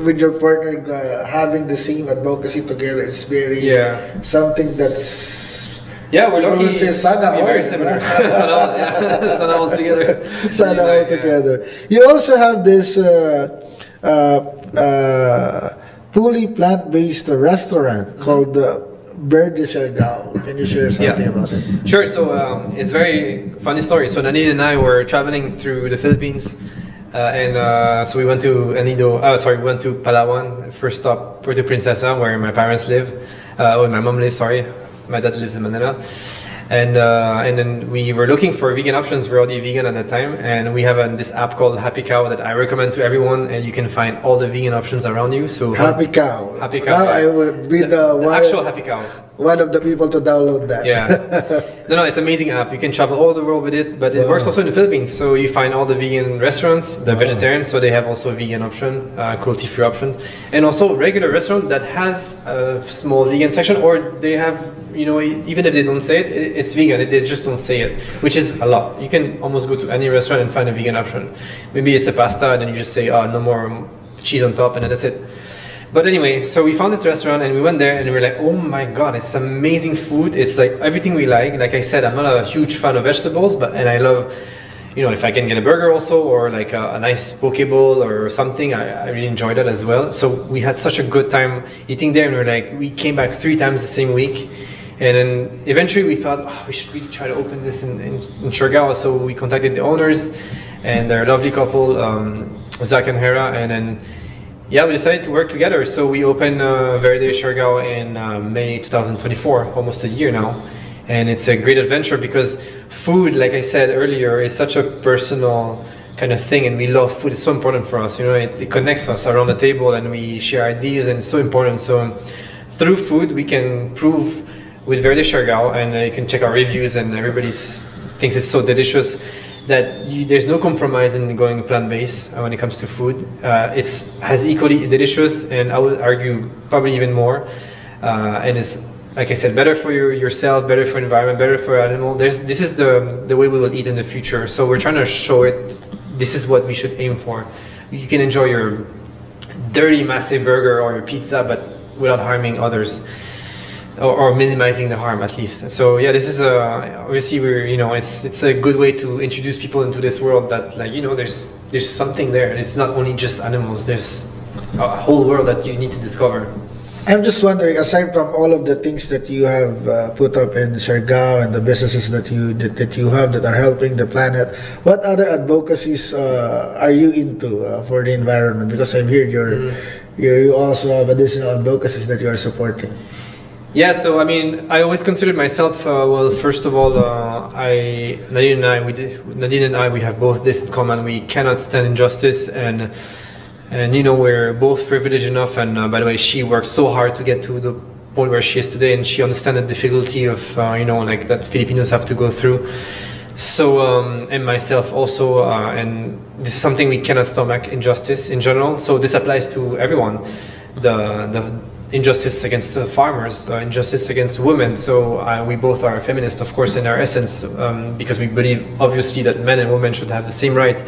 C: with your partner having the same advocacy together. It's very something that's.
D: Yeah, we're lucky.
C: Sana
D: we're very similar. Sana all together.
C: Sana all together. You also have this fully plant-based restaurant called Verde Siargao. Can you share something about it?
D: Sure. So it's a very funny story. So Nadine and I were traveling through the Philippines, and so we went to we went to Palawan. First stop, Puerto Princesa, where my parents live. Where my mom lives. Sorry, my dad lives in Manila. And then we were looking for vegan options. We're already vegan at that time, and we have this app called Happy Cow that I recommend to everyone, and you can find all the vegan options around you. So
C: Happy Cow.
D: Happy Cow.
C: Now I would be the
D: actual Happy Cow.
C: One of the people to download that.
D: Yeah. No, it's an amazing app. You can travel all over the world with it, but it works also in the Philippines. So you find all the vegan restaurants, the vegetarian, so they have also vegan option, cruelty-free options, and also regular restaurant that has a small vegan section, or they have, even if they don't say it, it's vegan. They just don't say it, which is a lot. You can almost go to any restaurant and find a vegan option. Maybe it's a pasta, and then you just say, no more cheese on top, and then that's it. But anyway, so we found this restaurant and we went there and we were like, oh my God, it's amazing food. It's like everything we like. Like I said, I'm not a huge fan of vegetables, and I love, if I can get a burger also, or like a nice poke bowl or something, I really enjoy that as well. So we had such a good time eating there, and we came back 3 times the same week. And then eventually we thought, we should really try to open this in Siargao. So we contacted the owners, and they're a lovely couple, Zach and Hera, and then we decided to work together. So we opened Verde Siargao in May 2024, almost a year now. And it's a great adventure because food, like I said earlier, is such a personal kind of thing, and we love food. It's so important for us. It connects us around the table, and we share ideas, and it's so important. So through food, we can prove with Verde Siargao, and you can check our reviews, and everybody thinks it's so delicious, that there's no compromise in going plant-based when it comes to food. It's as equally delicious, and I would argue probably even more. And it's, like I said, better for yourself, better for the environment, better for animal. This is the way we will eat in the future. So we're trying to show it. This is what we should aim for. You can enjoy your dirty, massive burger or your pizza, but without harming others. Or minimizing the harm, at least. So this is obviously it's a good way to introduce people into this world that there's something there. It's not only just animals. There's a whole world that you need to discover.
C: I'm just wondering, aside from all of the things that you have put up in Siargao and the businesses that you have that are helping the planet, what other advocacies are you into for the environment? Because I've heard you also have additional advocacies that you are supporting.
D: Yeah, so I always considered myself, first of all, Nadine and I, we have both this in common. We cannot stand injustice, and we're both privileged enough, and by the way, she worked so hard to get to the point where she is today, and she understands the difficulty of, that Filipinos have to go through. So, and myself also, and this is something we cannot stomach, injustice in general. So this applies to everyone. The injustice against the farmers, injustice against women. So we both are feminists, of course, in our essence, because we believe, obviously, that men and women should have the same right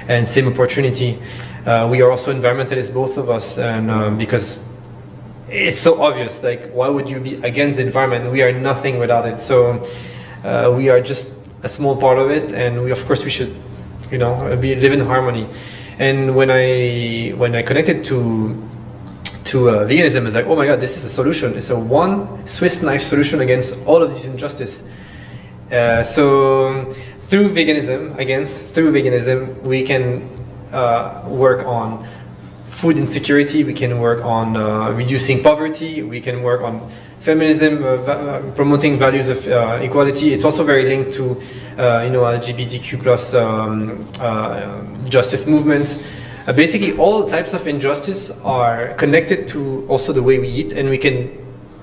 D: and same opportunity. We are also environmentalists, both of us, and because it's so obvious, like, why would you be against the environment? We are nothing without it. So we are just a small part of it, and we should, live in harmony. And when I connected to veganism, is like, oh my God, this is a solution. It's a one Swiss knife solution against all of this injustice. So through veganism, we can work on food insecurity, we can work on reducing poverty, we can work on feminism, promoting values of equality. It's also very linked to LGBTQ plus justice movement. Basically, all types of injustice are connected to also the way we eat, and we can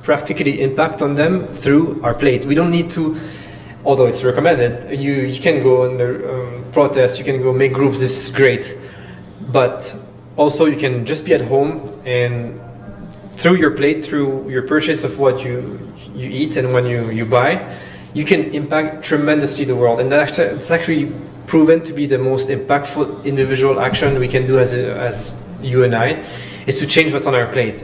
D: practically impact on them through our plate. We don't need to, although it's recommended, you can go under protest, you can go make groups, this is great. But also you can just be at home, and through your plate, through your purchase of what you eat and when you buy, you can impact tremendously the world. And it's actually proven to be the most impactful individual action we can do as you and I, is to change what's on our plate.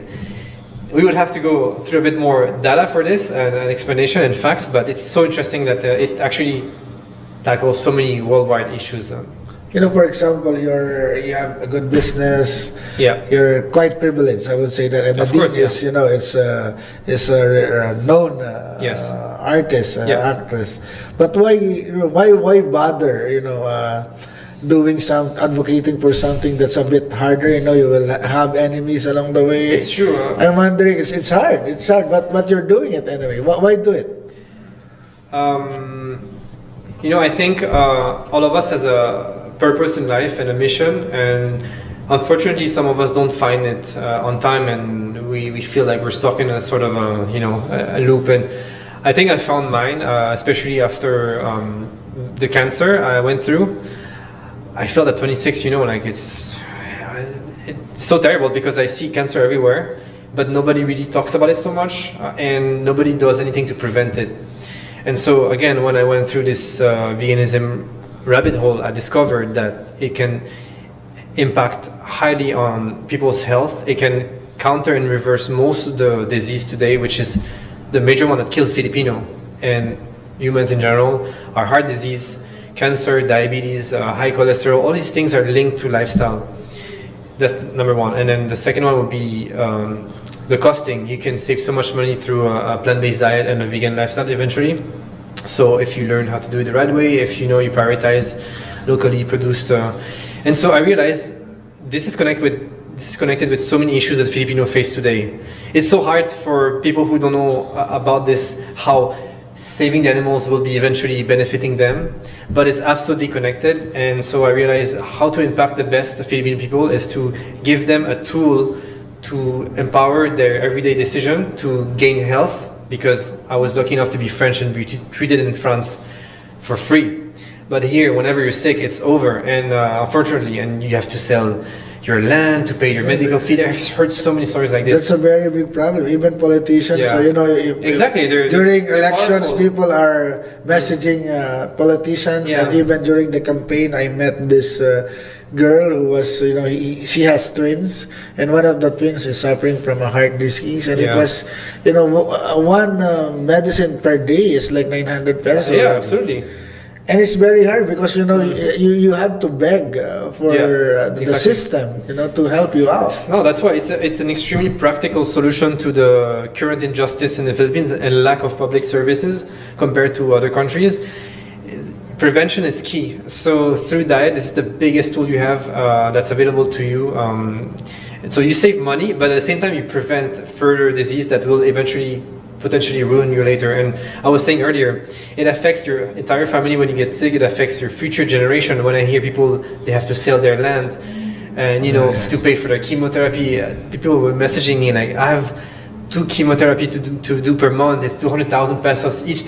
D: We would have to go through a bit more data for this and an explanation and facts, but it's so interesting that it actually tackles so many worldwide issues.
C: You know, for example, you have a good business.
D: Yeah.
C: You're quite privileged, I would say that. And
D: Of course,
C: is,
D: yeah.
C: you know, is a known
D: Yes.
C: artist,
D: Yeah.
C: actress. But why bother? You know, advocating for something that's a bit harder. You know, you will have enemies along the way.
D: It's true.
C: I'm wondering, it's hard. It's hard, but you're doing it anyway. Why do it?
D: You know, I think all of us has a purpose in life and a mission, and unfortunately some of us don't find it on time, and we feel like we're stuck in a sort of a loop. And I think I found mine, especially after the cancer I went through. I felt at 26, you know, like it's so terrible because I see cancer everywhere, but nobody really talks about it so much, and nobody does anything to prevent it. And so again, when I went through this veganism rabbit hole, I discovered that it can impact highly on people's health. It can counter and reverse most of the disease today, which is the major one that kills Filipino and humans in general, are heart disease, cancer, diabetes, high cholesterol. All these things are linked to lifestyle. That's number one. And then the second one would be the costing. You can save so much money through a plant-based diet and a vegan lifestyle eventually. So if you learn how to do it the right way, if you prioritize locally produced, and so I realized this is connected with so many issues that Filipino face today. It's so hard for people who don't know about this, how saving the animals will be eventually benefiting them, but it's absolutely connected. And so I realized how to impact the best Filipino people is to give them a tool to empower their everyday decision to gain health, because I was lucky enough to be French and be treated in France for free. But here, whenever you're sick, it's over, and unfortunately, and you have to sell your land to pay your medical fee. I've heard so many stories like this.
C: That's a very big problem. Even politicians,
D: Yeah. Exactly.
C: During elections,
D: powerful.
C: people are messaging politicians,
D: Yeah.
C: and even during the campaign, I met this girl who was, she has twins, and one of the twins is suffering from a heart disease, and it
D: Yeah.
C: was, one medicine per day is like 900 pesos.
D: Yeah, absolutely.
C: And it's very hard because you have to beg for the
D: exactly.
C: system to help you out.
D: No, that's why it's an extremely practical solution to the current injustice in the Philippines and lack of public services compared to other countries. Prevention is key. So through diet, this is the biggest tool you have that's available to you. And so you save money, but at the same time you prevent further disease that will eventually potentially ruin you later. And I was saying earlier, it affects your entire family when you get sick. It affects your future generation. When I hear people, they have to sell their land and to pay for their chemotherapy, people were messaging me like, I have 2 chemotherapy to do per month. It's 200,000 pesos each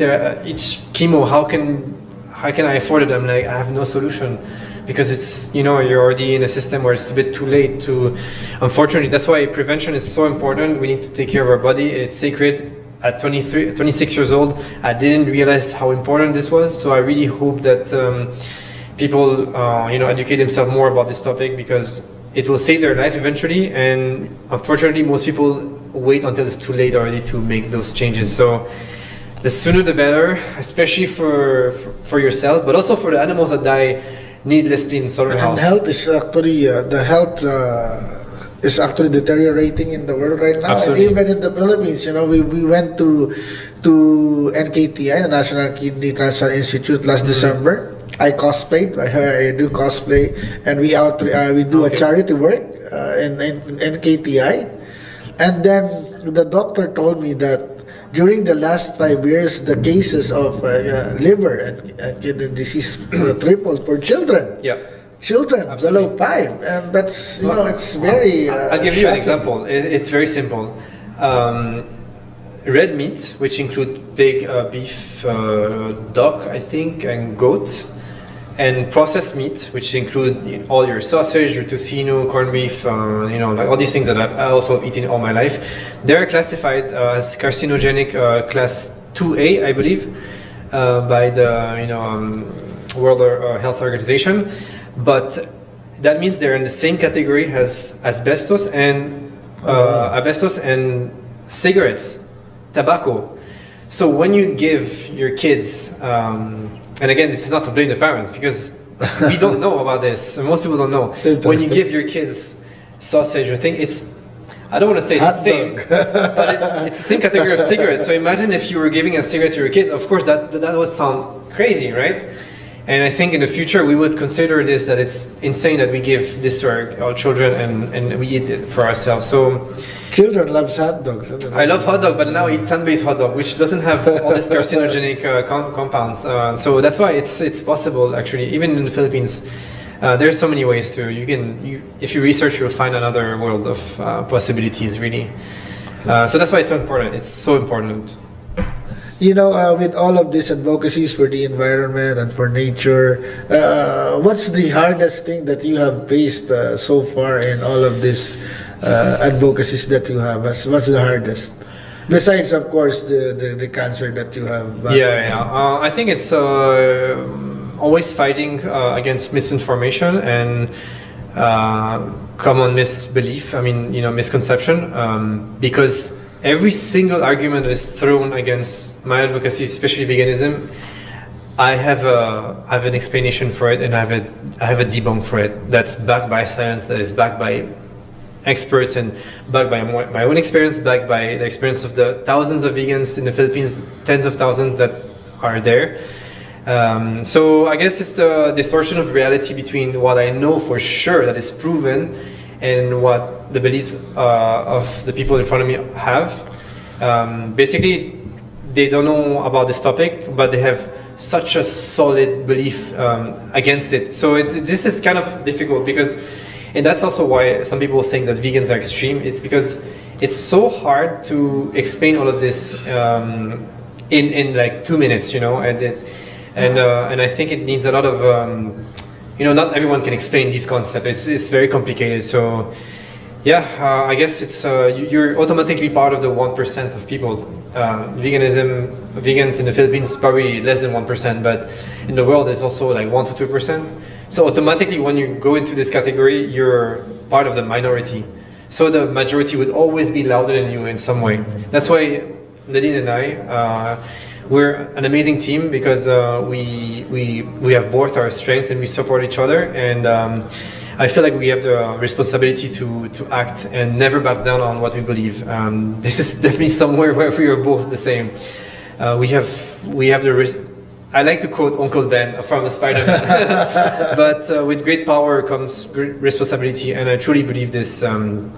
D: chemo. How can I afford it? I'm like, I have no solution, because it's you're already in a system where it's a bit too late to. Unfortunately, that's why prevention is so important. We need to take care of our body. It's sacred. At 26 years old, I didn't realize how important this was. So I really hope that people, educate themselves more about this topic, because it will save their life eventually. And unfortunately, most people wait until it's too late already to make those changes. So the sooner the better, especially for yourself, but also for the animals that die needlessly in slaughterhouse.
C: And health is actually is actually deteriorating in the world right now.
D: Absolutely.
C: And even in the Philippines, we went to NKTI, the National Kidney Transplant Institute, last December. I cosplayed. I do cosplay, and we do a charity work in NKTI. And then the doctor told me that during the last 5 years, the cases of liver and kidney disease tripled for children.
D: Yeah.
C: children below 5, and that's it's very.
D: I'll give you an
C: shocking.
D: example. It's very simple. Red meat, which include pig, beef, duck, I think, and goat, and processed meat, which include all your sausage, your tocino, corned beef, like all these things that I also eaten all my life. They're classified as carcinogenic class 2A, I believe, by the World Health Organization. But that means they're in the same category as asbestos and cigarettes, tobacco. So when you give your kids, and again, this is not to blame the parents because we don't know about this. Most people don't know. When you give your kids sausage or thing, I don't want to say it's the same, but it's the same category of cigarettes. So imagine if you were giving a cigarette to your kids. Of course, that would sound crazy, right? And I think in the future we would consider this, that it's insane that we give this to our children and we eat it for ourselves. So
C: Children love hot dogs.
D: I love hot dog, but now I eat plant-based hot dog, which doesn't have all these carcinogenic compounds. So that's why it's possible, actually, even in the Philippines. There's so many ways to if you research, you'll find another world of possibilities, really. So that's why it's so important. It's so important.
C: With all of these advocacies for the environment and for nature, what's the hardest thing that you have faced so far in all of these advocacies that you have? What's the hardest? Besides, of course, the cancer that you have.
D: I think it's always fighting against misinformation and common misbelief. Misconception. Because every single argument that is thrown against my advocacy, especially veganism, I have an explanation for it, and I have a debunk for it. That's backed by science. That is backed by experts and backed by my own experience, backed by the experience of the thousands of vegans in the Philippines, tens of thousands that are there. So I guess it's the distortion of reality between what I know for sure that is proven and what the beliefs of the people in front of me have. Basically, they don't know about this topic, but they have such a solid belief against it. So this is kind of difficult and that's also why some people think that vegans are extreme. It's because it's so hard to explain all of this in like 2 minutes, and I think it needs a lot of not everyone can explain this concept. It's very complicated. So I guess it's you're automatically part of the 1% of people. Vegans in the Philippines probably less than 1%, but in the world it's also like 1 to 2%. So automatically when you go into this category, you're part of the minority. So the majority would always be louder than you in some way. That's why Nadine and I, we're an amazing team because we have both our strength and we support each other. And I feel like we have the responsibility to act and never back down on what we believe. This is definitely somewhere where we are both the same. We have the I like to quote Uncle Ben from Spider-Man, but with great power comes great responsibility, and I truly believe this. And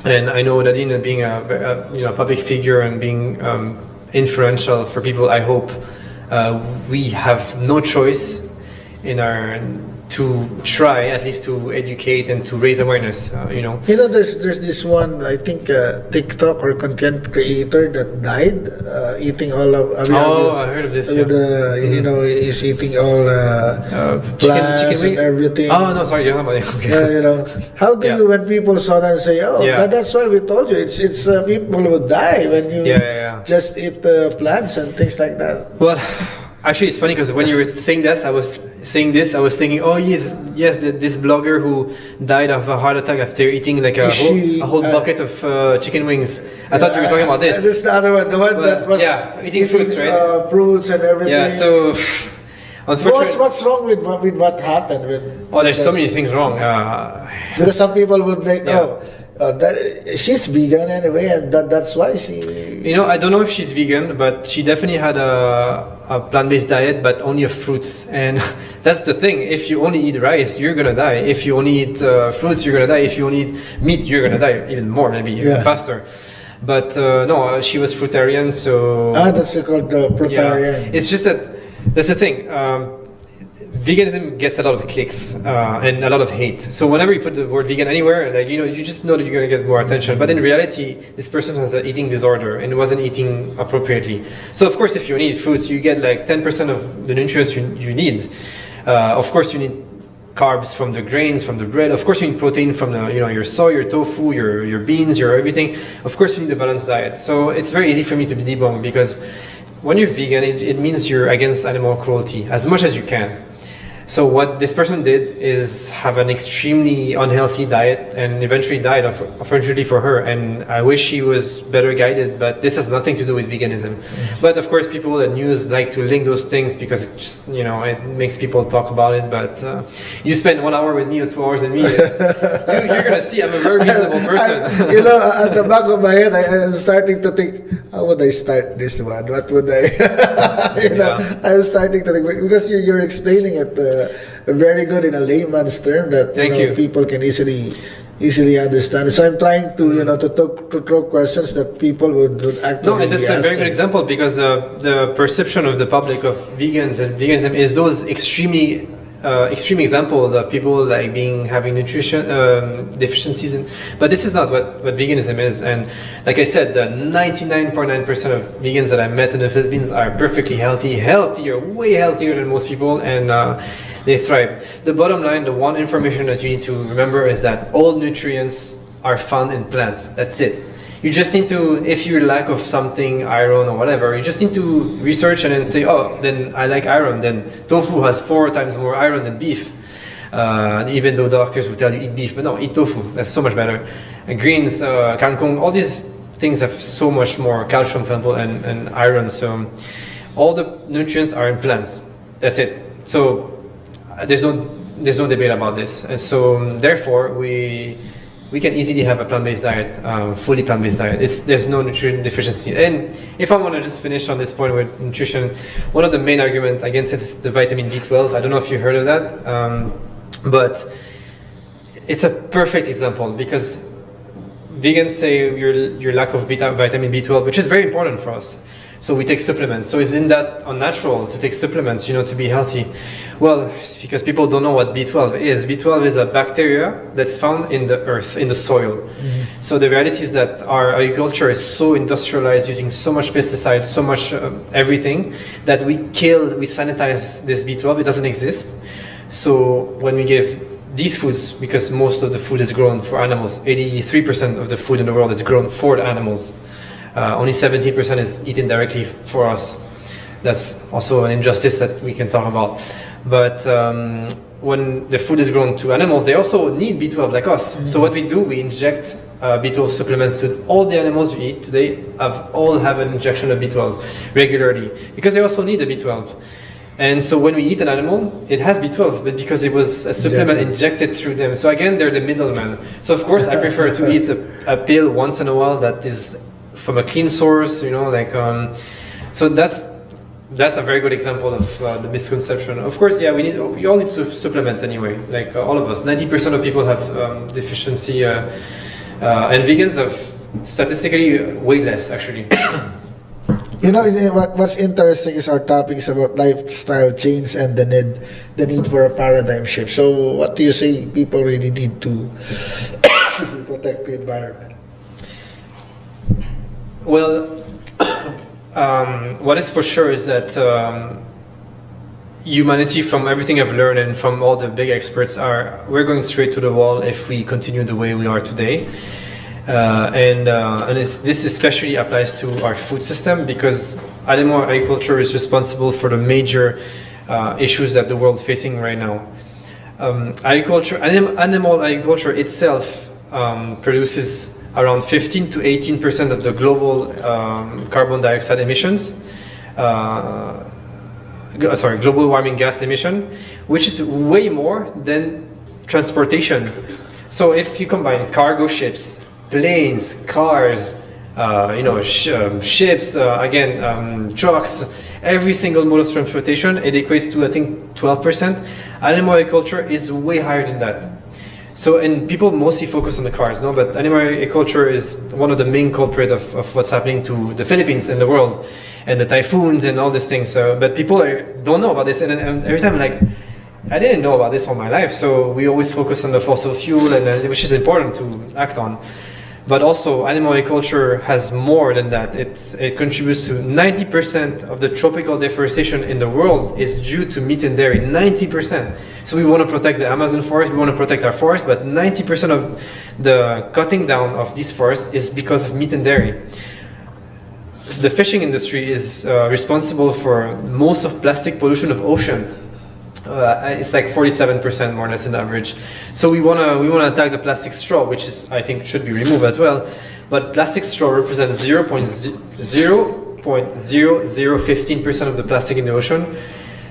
D: I know Nadine, being a public figure and being influential for people, I hope we have no choice to try at least to educate and to raise awareness.
C: There's this one, I think, TikTok or content creator that died eating all of.
D: I heard of this.
C: He's eating all plants
D: chicken
C: and everything.
D: Oh no, sorry, okay.
C: How do you, when people saw that, and say, that's why we told you, it's people who die when you just eat plants and things like that.
D: Well, actually, it's funny because when you were saying this, I was thinking, oh yes, this blogger who died of a heart attack after eating like a whole bucket of chicken wings. I thought you were talking about this.
C: This is the other one, the one that was
D: eating fruits, right?
C: Fruits and everything.
D: Yeah, so unfortunately,
C: what's wrong with what happened with?
D: Oh, there's so many things wrong.
C: Because some people would like, she's vegan anyway, and that's why she.
D: I don't know if she's vegan, but she definitely had a plant-based diet, but only of fruits. And that's the thing. If you only eat rice, you're gonna die. If you only eat fruits, you're gonna die. If you only eat meat, you're gonna die even more, maybe even faster. But no, she was fruitarian, so.
C: That's called fruitarian.
D: Yeah. It's just that that's the thing. veganism gets a lot of clicks and a lot of hate. So whenever you put the word vegan anywhere, like, you just know that you're going to get more attention. But in reality, this person has an eating disorder and wasn't eating appropriately. So of course, if you need fruits, you get like 10% of the nutrients you need. Of course, you need carbs from the grains, from the bread. Of course, you need protein from the, your soy, your tofu, your beans, your everything. Of course, you need a balanced diet. So it's very easy for me to be debunked, because when you're vegan, it means you're against animal cruelty as much as you can. So what this person did is have an extremely unhealthy diet and eventually died, unfortunately for her. And I wish she was better guided, but this has nothing to do with veganism. But of course, people in news like to link those things because it just, it makes people talk about it. But you spend 1 hour with me or 2 hours with me, you're going to see I'm a very reasonable person.
C: At the back of my head, I'm starting to think, how would I start this one? What would I, I'm starting to think, because you're explaining it very good in a layman's term that people can easily understand. So I'm trying to to throw questions that people would actually.
D: No, and that's a very good example, because the perception of the public of vegans and veganism is those extreme examples of people like having nutrition deficiencies, but this is not what veganism is. And like I said, the 99.9% of vegans that I met in the Philippines are perfectly healthier, way healthier than most people, and they thrive. The bottom line, the one information that you need to remember is that all nutrients are found in plants. That's it. You just need to, if you lack of something, iron or whatever, you just need to research and then say, oh, then I like iron. Then tofu has 4 times more iron than beef. Even though doctors will tell you eat beef, but no, eat tofu. That's so much better. Greens, kangkong, all these things have so much more calcium, for example, and iron. So all the nutrients are in plants. That's it. So there's no debate about this. And so therefore we can easily have a plant-based diet, fully plant-based diet. There's no nutrition deficiency. And if I want to just finish on this point with nutrition, one of the main arguments against it is the vitamin B12. I don't know if you heard of that, but it's a perfect example, because vegans say your lack of vitamin B12, which is very important for us. So we take supplements. So isn't that unnatural to take supplements, to be healthy? Well, it's because people don't know what B12 is. B12 is a bacteria that's found in the earth, in the soil. Mm-hmm. So the reality is that our agriculture is so industrialized, using so much pesticides, so much everything, that we sanitize this B12. It doesn't exist. So when we give these foods, because most of the food is grown for animals, 83% of the food in the world is grown for the animals. Only 17% is eaten directly for us. That's also an injustice that we can talk about. But when the food is grown to animals, they also need B12 like us. Mm-hmm. So what we do, we inject B12 supplements to all the animals we eat today. All have an injection of B12 regularly, because they also need the B12. And so when we eat an animal, it has B12, but because it was a supplement injected through them. So again, they're the middleman. So of course, I prefer to eat a pill once in a while that is from a clean source, so that's a very good example of the misconception. Of course, we all need to supplement anyway, like all of us. 90% of people have deficiency, and vegans have statistically way less, actually.
C: What's interesting is our topic is about lifestyle change and the need for a paradigm shift. So what do you say people really need to protect the environment?
D: Well, what is for sure is that humanity, from everything I've learned and from all the big experts, we're going straight to the wall if we continue the way we are today. And this especially applies to our food system, because animal agriculture is responsible for the major issues that the world is facing right now. Animal agriculture itself produces around 15 to 18% of the global carbon dioxide emissions, global warming gas emission, which is way more than transportation. So if you combine cargo ships, planes, cars, ships, trucks, every single mode of transportation, it equates to, I think, 12%. Animal agriculture is way higher than that. So, and people mostly focus on the cars, but animal agriculture is one of the main culprits of what's happening to the Philippines and the world, and the typhoons and all these things. But people don't know about this, and every time I'm like, I didn't know about this all my life, so we always focus on the fossil fuel, and which is important to act on. But also, animal agriculture has more than that. It contributes to 90% of the tropical deforestation in the world is due to meat and dairy. 90%. So we want to protect the Amazon forest, we want to protect our forest, but 90% of the cutting down of these forests is because of meat and dairy. The fishing industry is responsible for most of plastic pollution of ocean. It's like 47% more or less in average. So we wanna attack the plastic straw, which is, I think, should be removed as well. But plastic straw represents 0.0015% of the plastic in the ocean.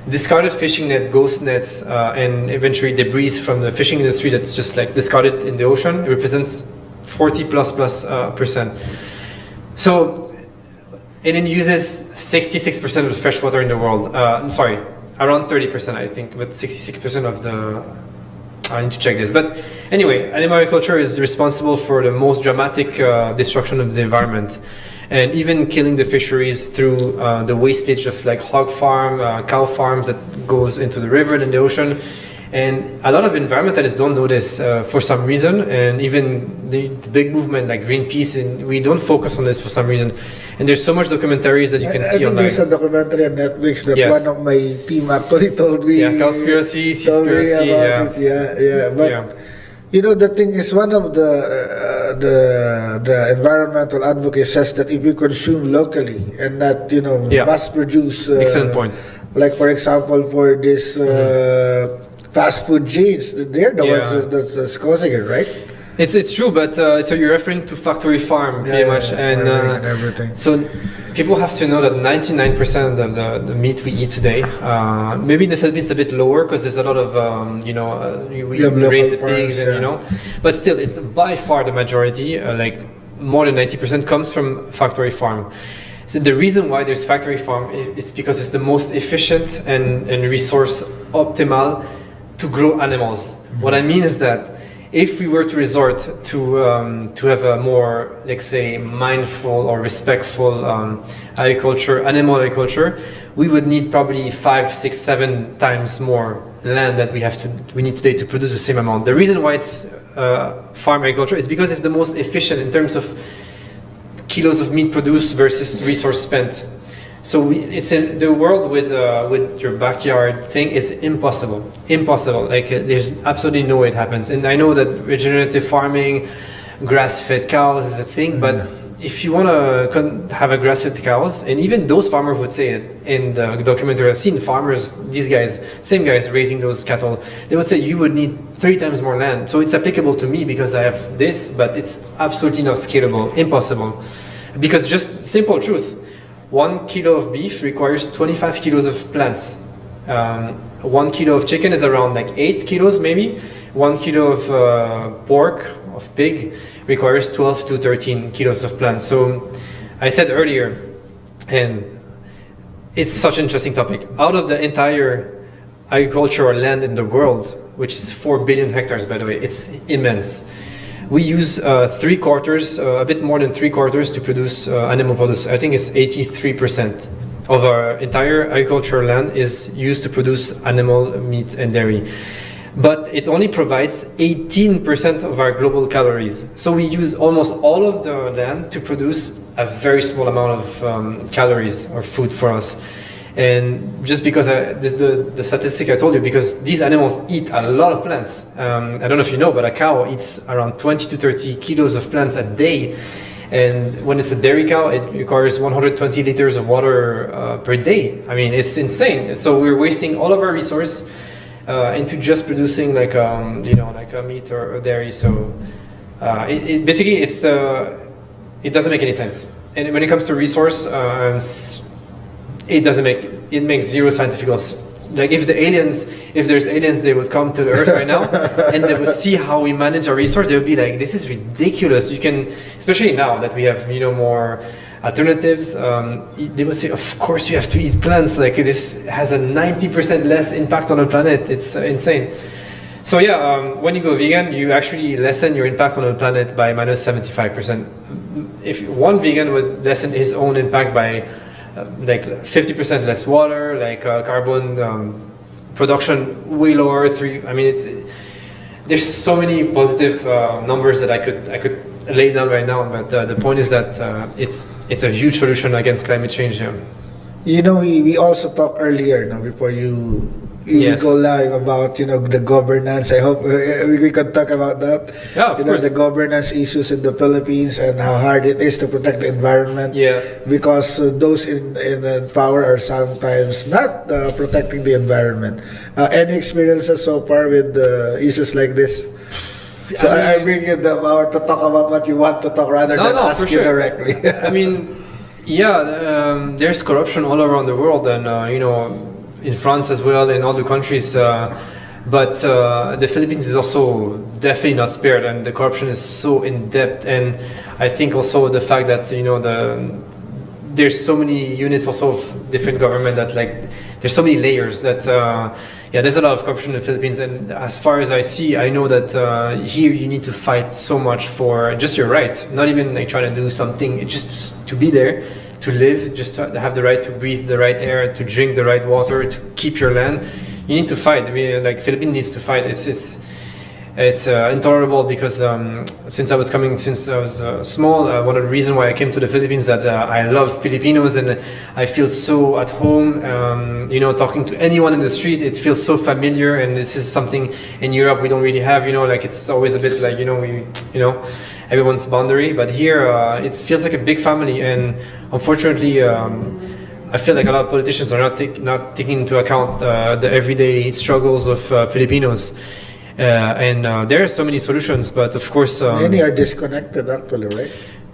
D: Discarded fishing net, ghost nets, and eventually debris from the fishing industry that's just like discarded in the ocean, it represents 40++%. So and it uses 66% of the fresh water in the world. Sorry. Around 30%, I think, but 66% of the... I need to check this. But anyway, animal agriculture is responsible for the most dramatic destruction of the environment. And even killing the fisheries through the wastage of like hog farm, cow farms that goes into the river and the ocean. And a lot of environmentalists don't know this for some reason, and even the big movement like Greenpeace, and we don't focus on this for some reason. And there's so much documentaries that you can see online.
C: I think there's a documentary on Netflix that
D: Yes.
C: one of my team actually told me.
D: Yeah, conspiracy,
C: told me
D: seaspiracy,
C: about
D: yeah.
C: it. But
D: Yeah.
C: you know, the thing is, one of the environmental advocates says that if you consume locally and not,
D: Yeah.
C: mass produce.
D: Excellent point.
C: Like for example, for this fast food chains, they're the
D: Yeah.
C: ones that's causing it, right?
D: It's true, but so you're referring to factory farm pretty much, and
C: everything.
D: so people have to know that 99% of the meat we eat today, maybe in the Philippines a bit lower because there's a lot of we
C: have local
D: raise the
C: farms,
D: pigs, and
C: yeah.
D: but still it's by far the majority, like more than 90% comes from factory farm. So the reason why there's factory farm is because it's the most efficient and resource optimal to grow animals. What I mean is that if we were to resort to have a more, let's say, mindful or respectful agriculture, animal agriculture, we would need probably 5, 6, 7 times more land that we need today to produce the same amount. The reason why it's farm agriculture is because it's the most efficient in terms of kilos of meat produced versus resource spent. So it's in the world with your backyard thing is impossible. Like there's absolutely no way it happens. And I know that regenerative farming, grass-fed cows is a thing, but if you want to have a grass-fed cows, and even those farmers would say it in the documentary I've seen, farmers, these guys, same guys raising those cattle, they would say you would need 3 times more land. So it's applicable to me because I have this, but it's absolutely not scalable, impossible. Because just simple truth, 1 kilo of beef requires 25 kilos of plants. 1 kilo of chicken is around like 8 kilos maybe. 1 kilo of pork, of pig, requires 12 to 13 kilos of plants. So I said earlier, and it's such an interesting topic, out of the entire agricultural land in the world, which is 4 billion hectares by the way, it's immense. We use 3/4, a bit more than 3/4 to produce animal produce. I think it's 83% of our entire agricultural land is used to produce animal meat and dairy. But it only provides 18% of our global calories. So we use almost all of the land to produce a very small amount of calories or food for us. And just because the statistic I told you, because these animals eat a lot of plants. I don't know if you know, but a cow eats around 20 to 30 kilos of plants a day. And when it's a dairy cow, it requires 120 liters of water per day. I mean, it's insane. So we're wasting all of our resource into just producing like like a meat or dairy. So basically it doesn't make any sense. And when it comes to resource, it makes zero scientific sense. Like if there's aliens, they would come to the Earth right now and they would see how we manage our resource. They would be like, this is ridiculous. You can, especially now that we have more alternatives, they would say, of course you have to eat plants. Like this has a 90% less impact on the planet. It's insane. So yeah, when you go vegan, you actually lessen your impact on the planet by minus 75%. If one vegan would lessen his own impact by like 50% less water, like carbon production way lower. I mean, there's so many positive numbers that I could lay down right now. But the point is that it's a huge solution against climate change. Yeah.
C: You know, we also talked earlier, no, before you
D: Yes.
C: go live about, you know, the governance. I hope we could talk about that.
D: Yeah, of
C: you know,
D: course.
C: the governance issues in the Philippines and how hard it is to protect the environment.
D: Yeah.
C: Because those in power are sometimes not protecting the environment. Any experiences so far with issues like this? So I bring you the power to talk about what you want to talk rather than ask you directly.
D: I mean, yeah, there's corruption all around the world, and you know, in France as well, in other countries. But the Philippines is also definitely not spared, and the corruption is so in depth. And I think also the fact that, you know, there's so many units also of different government that, like, there's so many layers that yeah, there's a lot of corruption in the Philippines. And as far as I see, I know that here you need to fight so much for just your right, not even like trying to do something, just to be there, to live, just to have the right to breathe the right air, to drink the right water, to keep your land. You need to fight. Like, Philippines needs to fight. It's intolerable because since I was small, one of the reasons why I came to the Philippines that I love Filipinos and I feel so at home. You know, talking to anyone in the street, it feels so familiar, and this is something in Europe we don't really have. You know, like, it's always a bit like, you know, everyone's boundary. But here, it feels like a big family, and unfortunately, I feel like a lot of politicians are not taking into account the everyday struggles of Filipinos. And there are so many solutions, but of course
C: Many are disconnected, actually, right?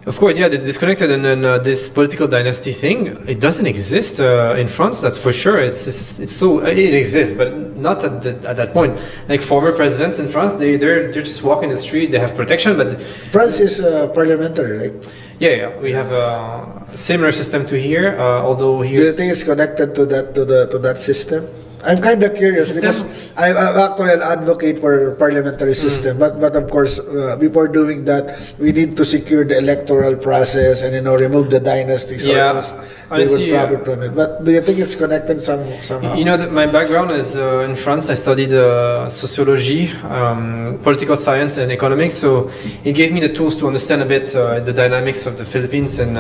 D: of course, yeah, they're disconnected, and then this political dynasty thing, it doesn't exist in France. That's for sure. It exists, but not at that point. Like, former presidents in France, they're just walking the street. They have protection, but
C: France is parliamentary, right?
D: yeah, we have a similar system to here. Although here,
C: Do you think it's connected to that system? I'm kind of curious because I'm actually an advocate for parliamentary system, but of course, before doing that, we need to secure the electoral process and, you know, remove the dynasty, so else
D: I
C: they would
D: see,
C: profit from it. But do you think it's connected somehow?
D: You know, my background is in France. I studied sociology, political science, and economics. So it gave me the tools to understand a bit the dynamics of the Philippines. And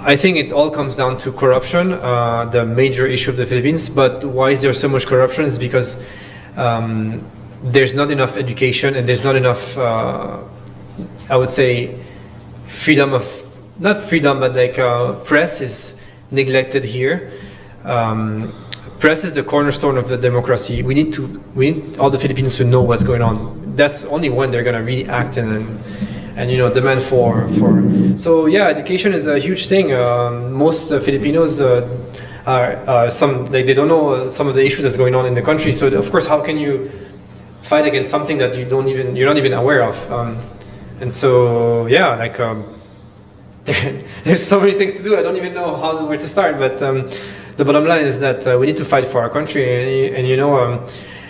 D: I think it all comes down to corruption, the major issue of the Philippines. But why is there so much corruption? Is because there's not enough education, and there's not enough, I would say, freedom of, not freedom, but like press is neglected here. Press is the cornerstone of the democracy. We need all the Filipinos to know what's going on. That's only when they're gonna really act and you know, demand for. So yeah, education is a huge thing. Most Filipinos are they don't know some of the issues that's going on in the country. So of course, how can you fight against something that you're not even aware of? And so yeah, like. There's so many things to do. I don't even know where to start. But the bottom line is that we need to fight for our country. And you know,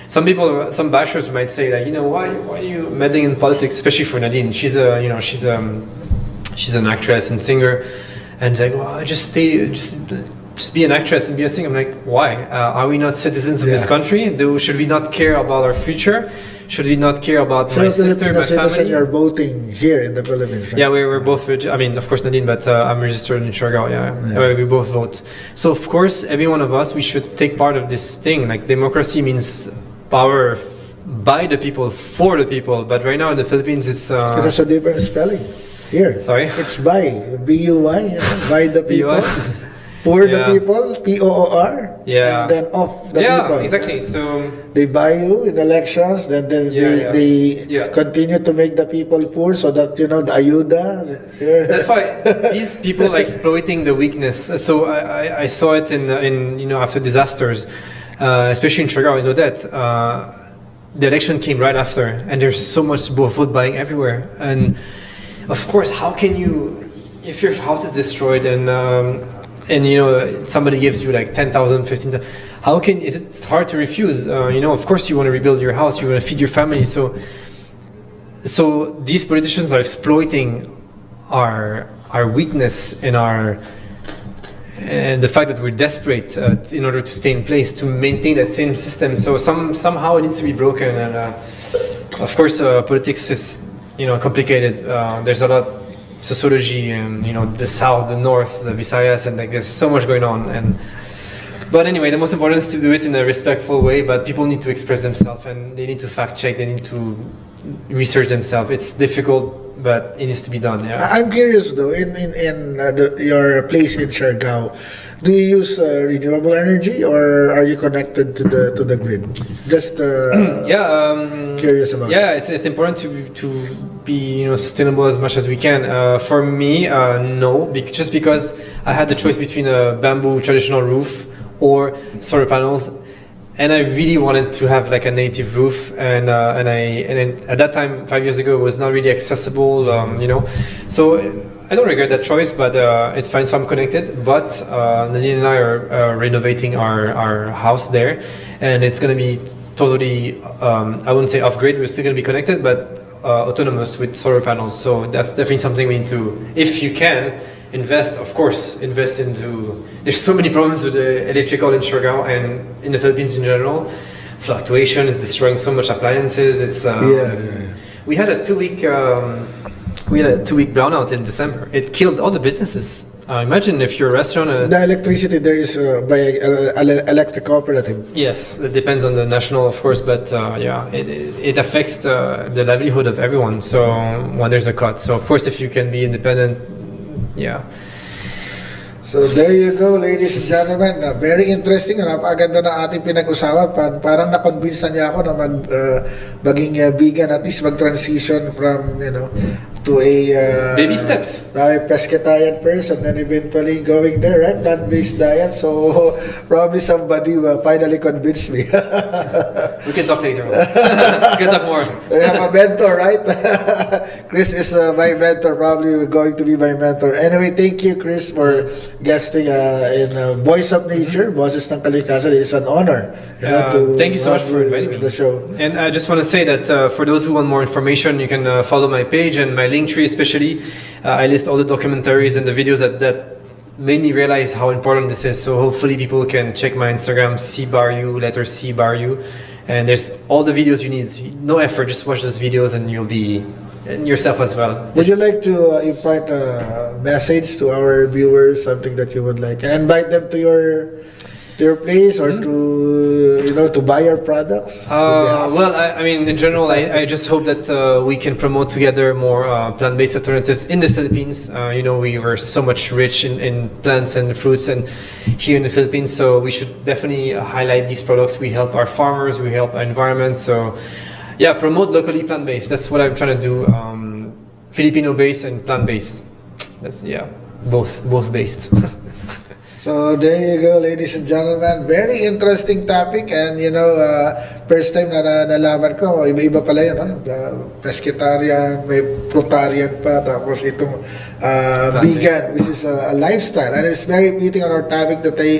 D: some bashers might say that, you know, why are you meddling in politics, especially for Nadine? She's an actress and singer, and like, well, just be an actress and be a singer. I'm like, why? Are we not citizens of this country? Should we not care about our future? Should we not care about my sister, my family?
C: Are voting here in the Philippines, right?
D: Yeah, we're both. I mean, of course, Nadine, but I'm registered in Siargao. Yeah, we both vote. So of course, every one of us, we should take part of this thing. Like, democracy means power by the people for the people. But right now in the Philippines, it's.
C: It has a different spelling here.
D: Sorry.
C: It's by B-U-Y, you know, by the people. For the people, P-O-O-R,
D: yeah,
C: and then of the people.
D: Yeah, exactly. So
C: they buy you in elections, then they continue to make the people poor, so that, you know, the ayuda.
D: That's why these people are exploiting the weakness. So I saw it in you know, after disasters, especially in Siargao, you know that the election came right after, and there's so much vote buying everywhere. And of course, how can you, if your house is destroyed and you know, somebody gives you like 10,000, 15,000, it's hard to refuse. You know, of course you want to rebuild your house, you want to feed your family. So these politicians are exploiting our weakness and and the fact that we're desperate in order to stay in place to maintain that same system. So somehow it needs to be broken, and of course politics is complicated. There's a lot sociology and the south, the north, the Visayas, and like there's so much going on. But anyway, the most important is to do it in a respectful way. But people need to express themselves, and they need to fact check. They need to research themselves. It's difficult, but it needs to be done. Yeah.
C: I'm curious though, in your place in Siargao, do you use renewable energy, or are you connected to the grid? Just curious about.
D: Yeah, it's important to be sustainable as much as we can. For me, no, just because I had the choice between a bamboo traditional roof or solar panels, and I really wanted to have like a native roof, and at that time 5 years ago it was not really accessible, so I don't regret that choice, but it's fine. So I'm connected, but Nadine and I are renovating our house there, and it's going to be totally I wouldn't say off grid, we're still going to be connected, but autonomous with solar panels. So that's definitely something we need to, if you can, invest into. There's so many problems with the electrical in Siargao and in the Philippines in general. Fluctuation is destroying so much appliances. It's we had a 2-week brownout in December. It killed all the businesses. Imagine if you're a restaurant.
C: The electricity there is by electric cooperative.
D: Yes, it depends on the national, of course, but it affects the livelihood of everyone. So when there's a cut, so of course if you can be independent. Yeah.
C: So there you go, ladies and gentlemen. Very interesting. Napakaganda na ating pinag-usapan. Parang na-convince na niya ako na maging vegan, at least mag-transition from, to a
D: baby steps.
C: Pescatarian first, and then eventually going there, right? Plant-based diet. So probably somebody will finally convince me.
D: We can talk later. We can talk more.
C: I have a mentor, right? Chris is my mentor, probably going to be my mentor. Anyway, thank you, Chris, for guesting in Voice of Nature, Boses ng Kalikasan. It's an honor.
D: Thank you so much for inviting me.
C: The show.
D: And I just want to say that for those who want more information, you can follow my page and my link tree especially. I list all the documentaries and the videos that made me realize how important this is. So hopefully people can check my Instagram, BARIou, letter C, BARIou. And there's all the videos you need. No effort, just watch those videos and you'll be and yourself as well.
C: Would you like to impart a message to our viewers, something that you would like, and invite them to your place, or to buy your products?
D: Well, I mean, in general, I just hope that we can promote together more plant-based alternatives in the Philippines. We were so much rich in plants and fruits, and here in the Philippines, so we should definitely highlight these products. We help our farmers, we help our environment. So yeah, promote locally plant-based. That's what I'm trying to do. Filipino-based and plant-based. That's both based.
C: So there you go, ladies and gentlemen. Very interesting topic, and first time na nalaman ko, iba-iba pala yun, pescatarian, may frutarian pa, tapos itong vegan, which is a lifestyle, and it's very fitting on our topic today,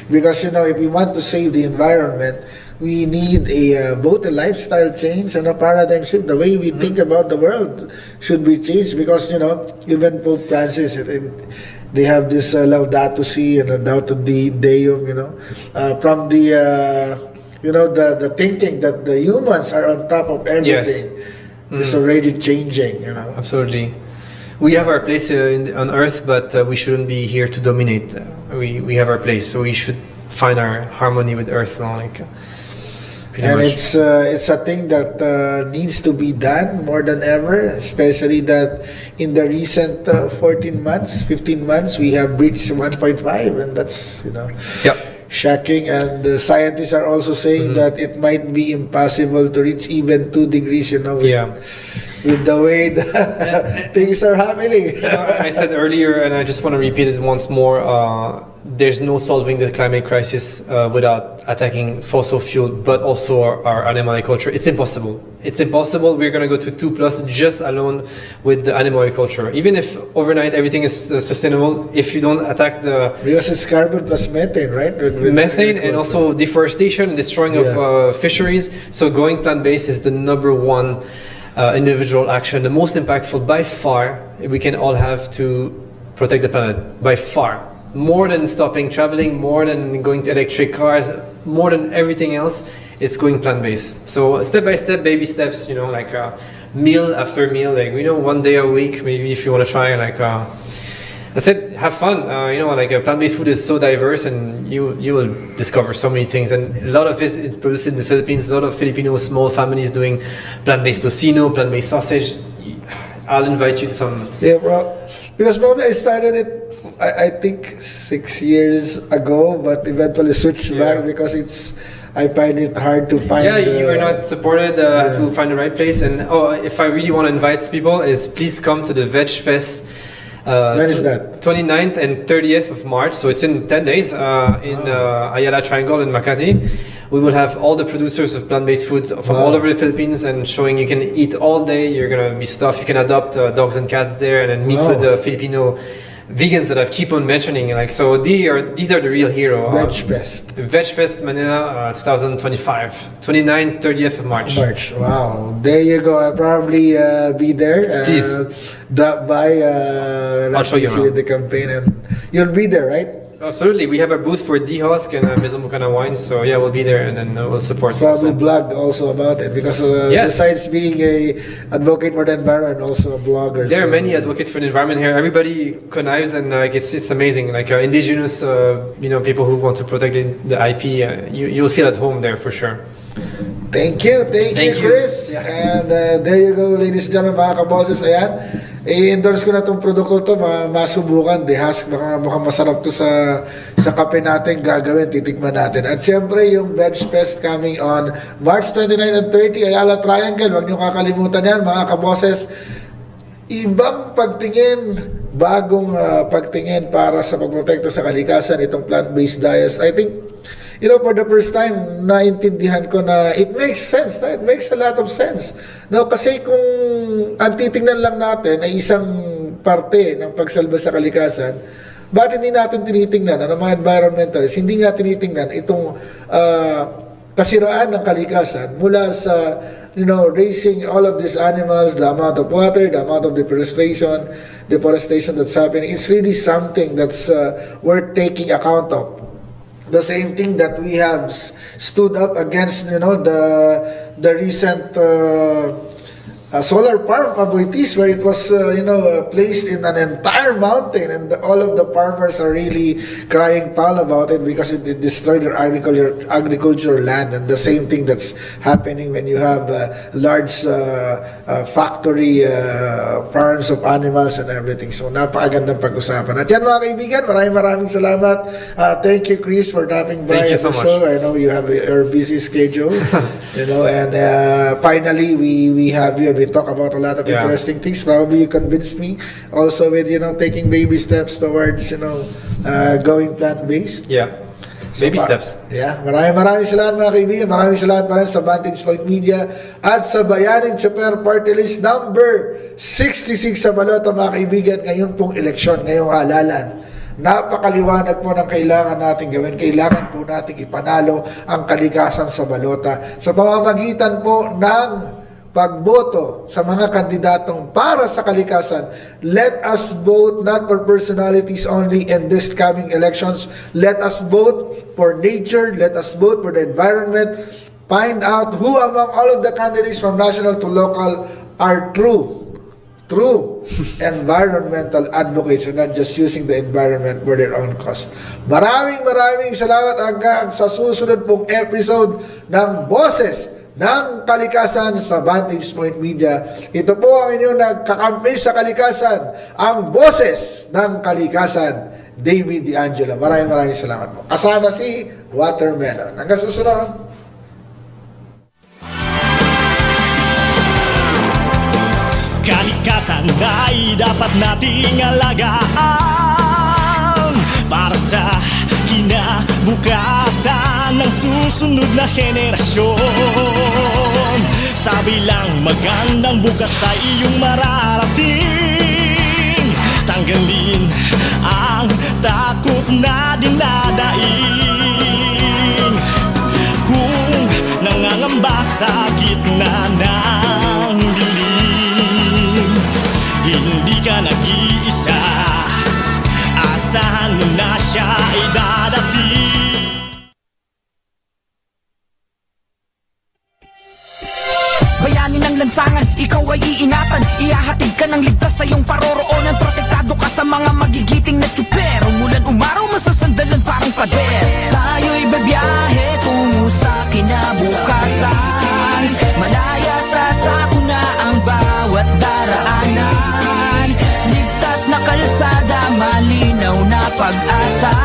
C: because if we want to save the environment, we need both a lifestyle change and a paradigm shift. The way we think about the world should be changed, because even Pope Francis, they have this Laudato Si and Laudato Deum, from the thinking that the humans are on top of everything.
D: Yes.
C: It's already changing,
D: Absolutely. We have our place on Earth, but we shouldn't be here to dominate. We have our place, so we should find our harmony with Earth.
C: And it's a thing that needs to be done more than ever, especially that in the recent 15 months, we have reached 1.5, and that's shocking. And the scientists are also saying that it might be impossible to reach even 2 degrees. With the way that things are happening.
D: I said earlier, and I just want to repeat it once more. There's no solving the climate crisis without attacking fossil fuel, but also our animal agriculture. It's impossible. It's impossible. We're going to go to 2+ just alone with the animal agriculture. Even if overnight everything is sustainable, if you don't attack
C: because it's carbon plus methane, right? With
D: methane, and also deforestation, destroying of fisheries. So going plant-based is the #1 individual action, the most impactful by far we can all have to protect the planet, by far. more than stopping traveling, more than going to electric cars, more than everything else, it's going plant-based. So step by step, baby steps, you know, like meal after meal, like, you know, 1 day a week, maybe if you want to try, like, that's it, have fun. You know, like plant-based food is so diverse, and you will discover so many things, and a lot of it is produced in the Philippines. A lot of Filipino small families doing plant-based tocino, plant-based sausage. I'll invite you to some.
C: Yeah, bro. Because probably I started it, I think 6 years ago, but eventually switched back because I find it hard to find.
D: Yeah, you were not supported to find the right place. And if I really want to invite people, is please come to the Veg Fest.
C: When is that?
D: 29th and 30th of March. So it's in 10 days in Ayala Triangle in Makati. We will have all the producers of plant-based foods from all over the Philippines, and showing you can eat all day. You're gonna be stuffed. You can adopt dogs and cats there, and then meet with the Filipino vegans that I keep on mentioning. Like, so these are the real hero.
C: Veg Fest.
D: The Veg Fest Manila 2025, 29th, 30th of March.
C: Wow. There you go. I'll probably be there.
D: Please.
C: Drop by.
D: I'll show you
C: see
D: around.
C: with the campaign, and you'll be there, right?
D: Absolutely. We have a booth for D-Husk and Maison Bucana wines. So yeah, we'll be there, and then we'll support.
C: Probably
D: also.
C: blog also about it, because besides being a advocate for the environment, also a blogger.
D: There are many advocates for the environment here. Everybody connives, and like it's amazing. Like indigenous, you know, people who want to protect the IP. You'll feel at home there for sure.
C: Thank you, Chris. And there you go, ladies and gentlemen, mga kaboses. Ayan, i-endorse ko na itong produkto to, masubukan. The Husk, mukhang masarap to sa kape natin gagawin, titikman natin. At syempre, yung Veg Fest coming on March 29 and 30, Ayala Triangle. Huwag niyo kakalimutan yan, mga kaboses. Ibang pagtingin, bagong pagtingin para sa pagprotekto sa kalikasan, itong plant-based diets. I think, you know, for the first time, naintindihan ko na it makes sense. No? It makes a lot of sense. No? Kasi kung ang titingnan lang natin ay isang parte ng pagsalba sa kalikasan, bakit hindi natin tinitingnan, ano, mga environmentalists, hindi nga tinitingnan itong kasiraan ng kalikasan mula sa, you know, raising all of these animals, the amount of water, the amount of deforestation that's happening. It's really something that's worth taking account of. The same thing that we have stood up against, you know, the recent solar farm of Buitis, where it was, you know, placed in an entire mountain, and all of the farmers are really crying foul about it because it destroyed their agricultural land. And the same thing that's happening when you have large factory farms of animals and everything. So napakagandang pag-usapan. At yan, mga kaibigan, maraming salamat. Thank you, Chris, for dropping by
D: Thank you so
C: the
D: much.
C: show. I know you have your busy schedule, you know, and finally we have you. We talk about a lot of interesting things. Probably you convinced me also with, you know, taking baby steps towards, you know, going plant-based.
D: Yeah. Baby steps.
C: Yeah. Maraming salamat, mga kaibigan. Maraming salamat pa rin sa Vantage Point Media at sa Bayaning Super Party List number 66 sa balota, mga kaibigan. Ngayon pong eleksyon, ngayong halalan. Napakaliwanag po ng kailangan natin gawin. Kailangan po natin ipanalo ang kalikasan sa balota sa pamamagitan po ng pagboto sa mga kandidatong para sa kalikasan. Let us vote not for personalities only in this coming elections. Let us vote for nature. Let us vote for the environment. Find out who among all of the candidates from national to local are true environmental advocates, and not just using the environment for their own cause. Maraming salamat hanggang sa susunod pong episode ng Boses ng Kalikasan sa Vantage Point Media. Ito po ang inyong nagkakampi sa kalikasan, ang Boses ng Kalikasan, David D. Angelo. Maraming salamat po. Kasama si Watermelon. Hanggang susunod.
A: Kalikasan ay dapat nating alagaan para sa kinabukasan ng susunod na henerasyon. Sa bilang magandang bukas sa iyong mararating, tanggalin ang takot na dinadaing. Kung nangangamba sa gitna ng dilim, hindi ka nag-iisa. Asahan mo na siya.
B: lansangan, ikaw ay iingatan. Ihahatid ka ng ligtas sa iyong paroroonan. Protektado ka sa mga magigiting na tsuper. Umulan umaraw, masasandalan parang pader. Tayo'y babiyahe tungo sa kinabukasan. Malaya sa sakuna ang bawat daraanan. Ligtas na kalsada, malinaw na pag-asa.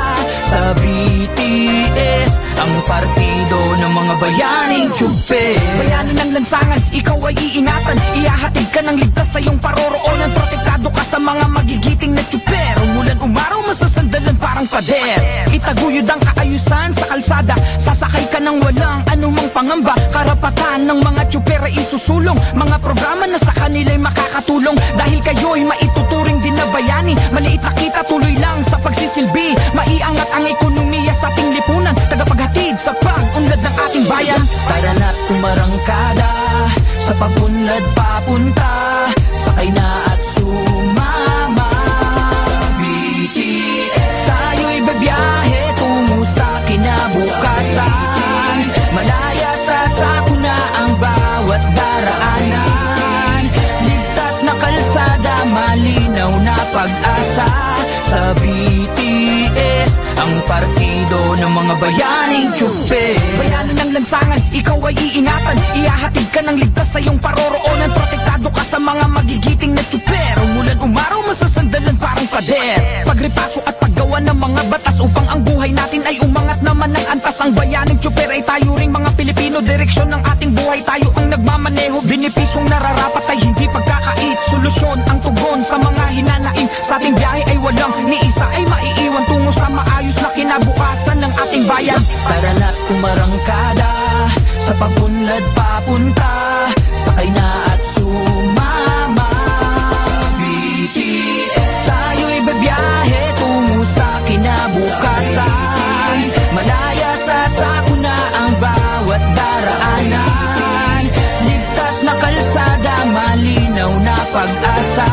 B: Sa BTS, ang partido ng mga bayaning tsuper. Bayani ng lansangan, ikaw ay iingatan. Ihahatid ka ng ligtas sa iyong paroroonan. Protektado ka sa mga magigiting na tsuper. Umulan umaraw, masasandalan parang pader. Itaguyod ang kaayusan sa kalsada. Sasakay ka ng walang anumang pangamba. Karapatan ng mga tsuper ay isusulong. Mga programa na sa kanila'y makakatulong. Dahil kayo'y maituturing din na bayani. Maliit na kita, tuloy lang sa pagsisilbi. Maiangat ang ekonomiya sa ating lipunan. Tagapaghatid sa pag-unlad ng ating bayan. Tara na't umarangkada sa pag-unlad papunta. Sakay na at sumama sa BTS. Tayo'y babiyahe tungo sa kinabukasan. Malaya sa sakuna ang bawat daraanan. Ligtas na kalsada, malinaw na pag-asa. Sa BTS, ang partido ng mga bayaning tsuper. Bayani ng lansangan, ikaw ay iingatan. Ihahatid ka ng ligtas sa iyong paroroonan. Protektado ka sa mga magigiting na tsuper. Umulan umaraw, masasandalan parang pader. Pagripaso at paggawa ng mga batas upang ang buhay natin ay umangat naman ng antas. Ang bayaning tsuper ay tayo ring mga Pilipino. Direksyon ng ating buhay, tayo ang nagmamaneho. Benepisyong nararapat ay hindi pagkakait. Solusyon ang tugon sa mga hinanaing. Sa ating biyahe ay walang ni isa ay maiiwan tungo sa maayos na kinabukasan ng ating bayan. Tara na't umarangkada sa pag-unlad papunta. Sakay na at sumama sa BTS. Tayo'y babiyahe tungo sa kinabukasan. Malaya sa sakuna ang bawat daraanan. Ligtas na kalsada, malinaw na pag-asa.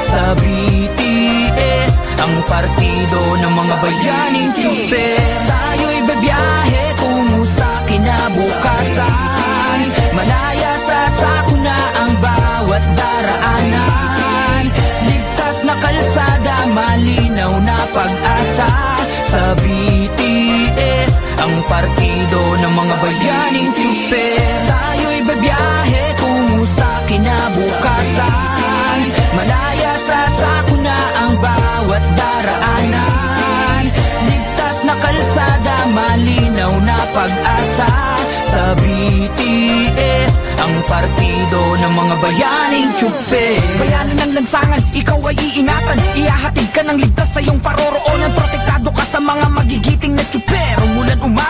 B: Sa BTS, ang partido ng mga bayaning tsuper. Tayo'y babiyahe tungo sa kinabukasan. Malaya sa sakuna ang bawat daraanan. Ligtas na kalsada, malinaw na pag-asa. Sa BTS, ang partido ng mga bayaning tsuper. Tayo'y babiyahe tungo sa kinabukasan. Malaya sa sakuna ang bawat daraanan. Ligtas na kalsada, malinaw na pag-asa. Sa BTS, ang partido ng mga bayaning tsuper. Bayani ng lansangan, ikaw ay iingatan. Ihahatid ka ng ligtas sa iyong paroroonan. Protektado ka sa mga magigiting na tsuper. Umulan umaraw,